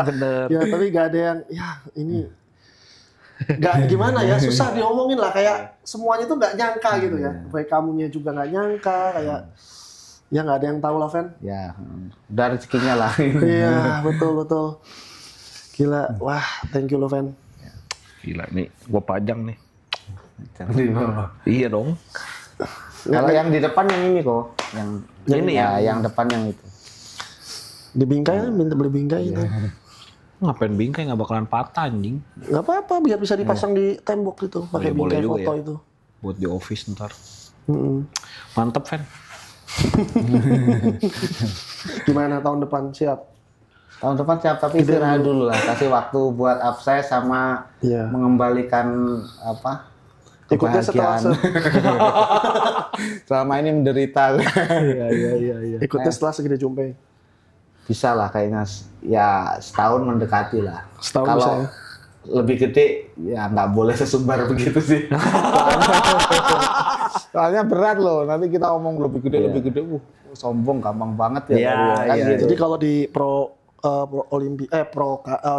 Bener. Ya tapi gak ada yang ya ini nggak gimana ya, susah diomongin lah, kayak semuanya tuh nggak nyangka gitu ya. Baik kamunya juga nggak nyangka, kayak ya nggak ada yang tahu lah, Fen. Ya, udah rezekinya lah. Iya, betul. Gila, wah, thank you lo, Fen. Gila nih, gua pajang nih. Jangan di bawah. Iya dong. Kalau yang di depan yang ini kok, yang ini ya, yang depan yang itu. Di bingkai, minta beli bingkai itu. Ngapain bingkai, nggak bakalan patah anjing. Nggak apa-apa, biar bisa dipasang di tembok gitu, pakai boleh bingkai juga foto ya. itu. Buat di office ntar. Mm-mm. Mantep Fen. Gimana tahun depan, siap? Tahun depan siap, tapi istirahat dulu lah. Kasih waktu buat abses sama Iya. mengembalikan apa? Ikutnya setelah Selama ini menderita. Iya. ikutnya setelah segede Jumpei. Bisa lah kayaknya, ya setahun mendekati lah. Setahun Kalau bisa ya? lebih gede ya nggak boleh sesumbar begitu sih. Soalnya berat loh. Nanti kita ngomong lebih gede, sombong gampang banget ya. Gitu. Jadi kalau di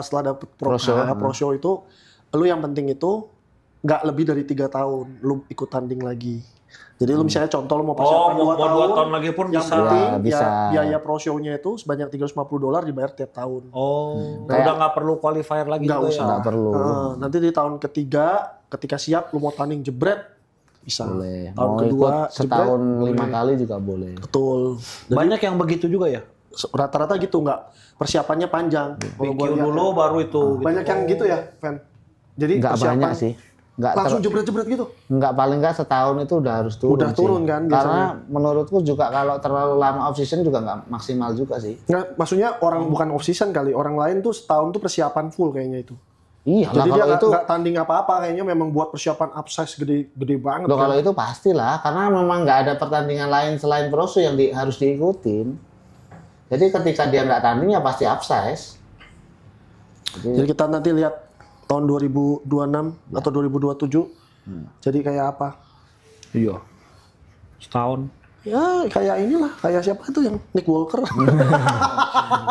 setelah dapet pro show itu, lu yang penting itu nggak lebih dari 3 tahun lu ikut tanding lagi. Jadi lu misalnya contoh lu mau persiapan 2 tahun, 2 tahun lagi pun yang bisa. penting bisa. ya biaya pro show-nya itu sebanyak $350 dibayar tiap tahun. Udah nggak perlu qualifier lagi Nggak juga usah. ya? Nggak perlu. Nanti di tahun ketiga ketika siap lu mau tanding jebret bisa. Boleh. Tahun Mau kedua ikut setahun 5 kali juga boleh. Betul. Banyak yang begitu juga ya? Rata-rata gitu, nggak persiapannya panjang. Kalau PQ gua lihat dulu baru itu. banyak yang gitu ya, Fen. Jadi Nggak persiapan banyak sih. langsung jebret-jebret gitu. Nggak, paling nggak setahun itu udah harus turun. Udah turun sih. kan Karena menurutku juga kalau terlalu lama off season juga nggak maksimal juga sih. Nggak, maksudnya orang bukan off season kali, orang lain tuh setahun tuh persiapan full kayaknya itu. Iya, Jadi dia kalau itu nggak tanding apa-apa, kayaknya memang buat persiapan upsize gede banget. loh, kan. kalau itu pastilah karena memang nggak ada pertandingan lain selain pro show yang harus diikutin. Jadi ketika dia nggak tanding ya pasti upsize. Jadi kita nanti lihat tahun 2026 atau 2027. Jadi kayak apa? Iya. Setahun. Ya kayak inilah, kayak siapa itu yang Nick Walker.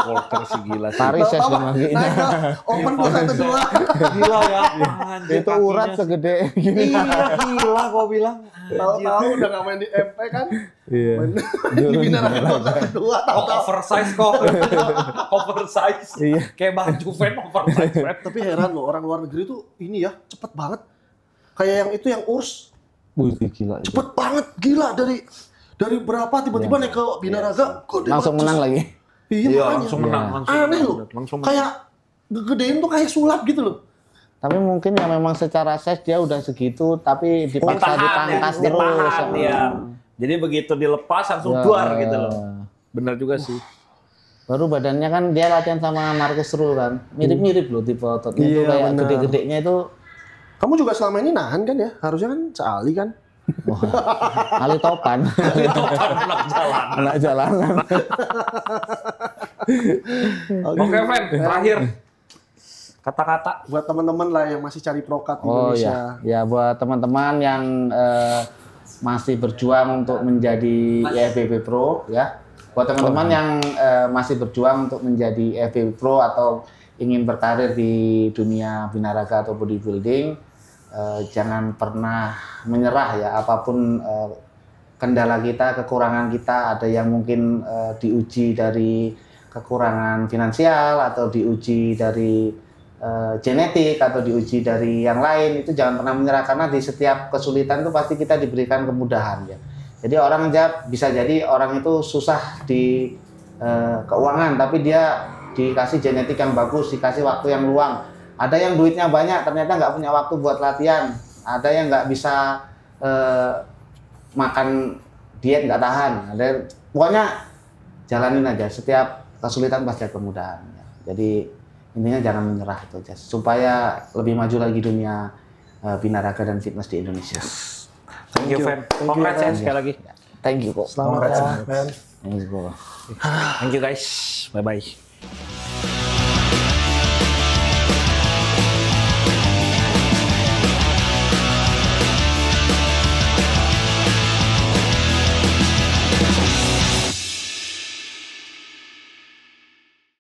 Walker sih gila sih. Paris ya Apa? Naik ke Open 212. Gila ya. Anjir, itu urat kakinya. segede gini. Iya gila kau bilang. Tahu-tahu udah nggak main di MP kan? Iya. Main di Binaraga kota kedua. Oh, oversize kok. Oversize. Iya. Kayak baju fan oversize fan. Tapi heran loh, orang luar negeri tuh ini ya cepet banget. Kayak yang itu yang URS Wih, gila. itu. cepet banget, gila dari berapa tiba-tiba naik ke Binaraga gede Langsung banget. menang lagi. Iya, Iya, makanya. langsung menang. Langsung Aneh menang. loh. Langsung menang. Kayak gedein tuh kayak sulap gitu loh. Tapi mungkin ya memang secara size dia udah segitu, tapi dipaksa dipangkas terus. Ditahan, ya. Jadi begitu dilepas langsung Ya. duar gitu loh. Bener juga sih. Baru badannya kan dia latihan sama Marcus Rule kan. Mirip-mirip loh tipe ototnya itu Iya, kayak bener. gede-gedenya itu. Kamu juga selama ini nahan kan ya? Harusnya kan sekali kan? Wah, Ali Topan. Anak jalanan. Oke, Ven, terakhir. Kata-kata. Buat teman-teman lah yang masih cari prokat di Oh Indonesia. ya, ya buat teman-teman yang masih berjuang untuk menjadi IFBB Pro ya. Buat teman-teman yang masih berjuang untuk menjadi IFBB Pro atau ingin berkarir di dunia binaraga atau bodybuilding, jangan pernah menyerah ya. Apapun kendala kita, kekurangan kita, ada yang mungkin diuji dari kekurangan finansial atau diuji dari genetik atau diuji dari yang lain, itu jangan pernah menyerah karena di setiap kesulitan itu pasti kita diberikan kemudahan ya. Jadi orang bisa jadi orang itu susah di keuangan tapi dia dikasih genetik yang bagus, dikasih waktu yang luang. Ada yang duitnya banyak ternyata nggak punya waktu buat latihan, ada yang nggak bisa makan diet nggak tahan. Pokoknya jalanin aja, setiap kesulitan pasti ada kemudahan. Jadi intinya jangan menyerah itu aja, supaya lebih maju lagi dunia binaraga dan fitness di Indonesia. Thank you, Ven. Congrats ya sekali lagi. Thank you kok. Selamat ya, Ben. Thank you, bro. Thank you guys. Bye-bye.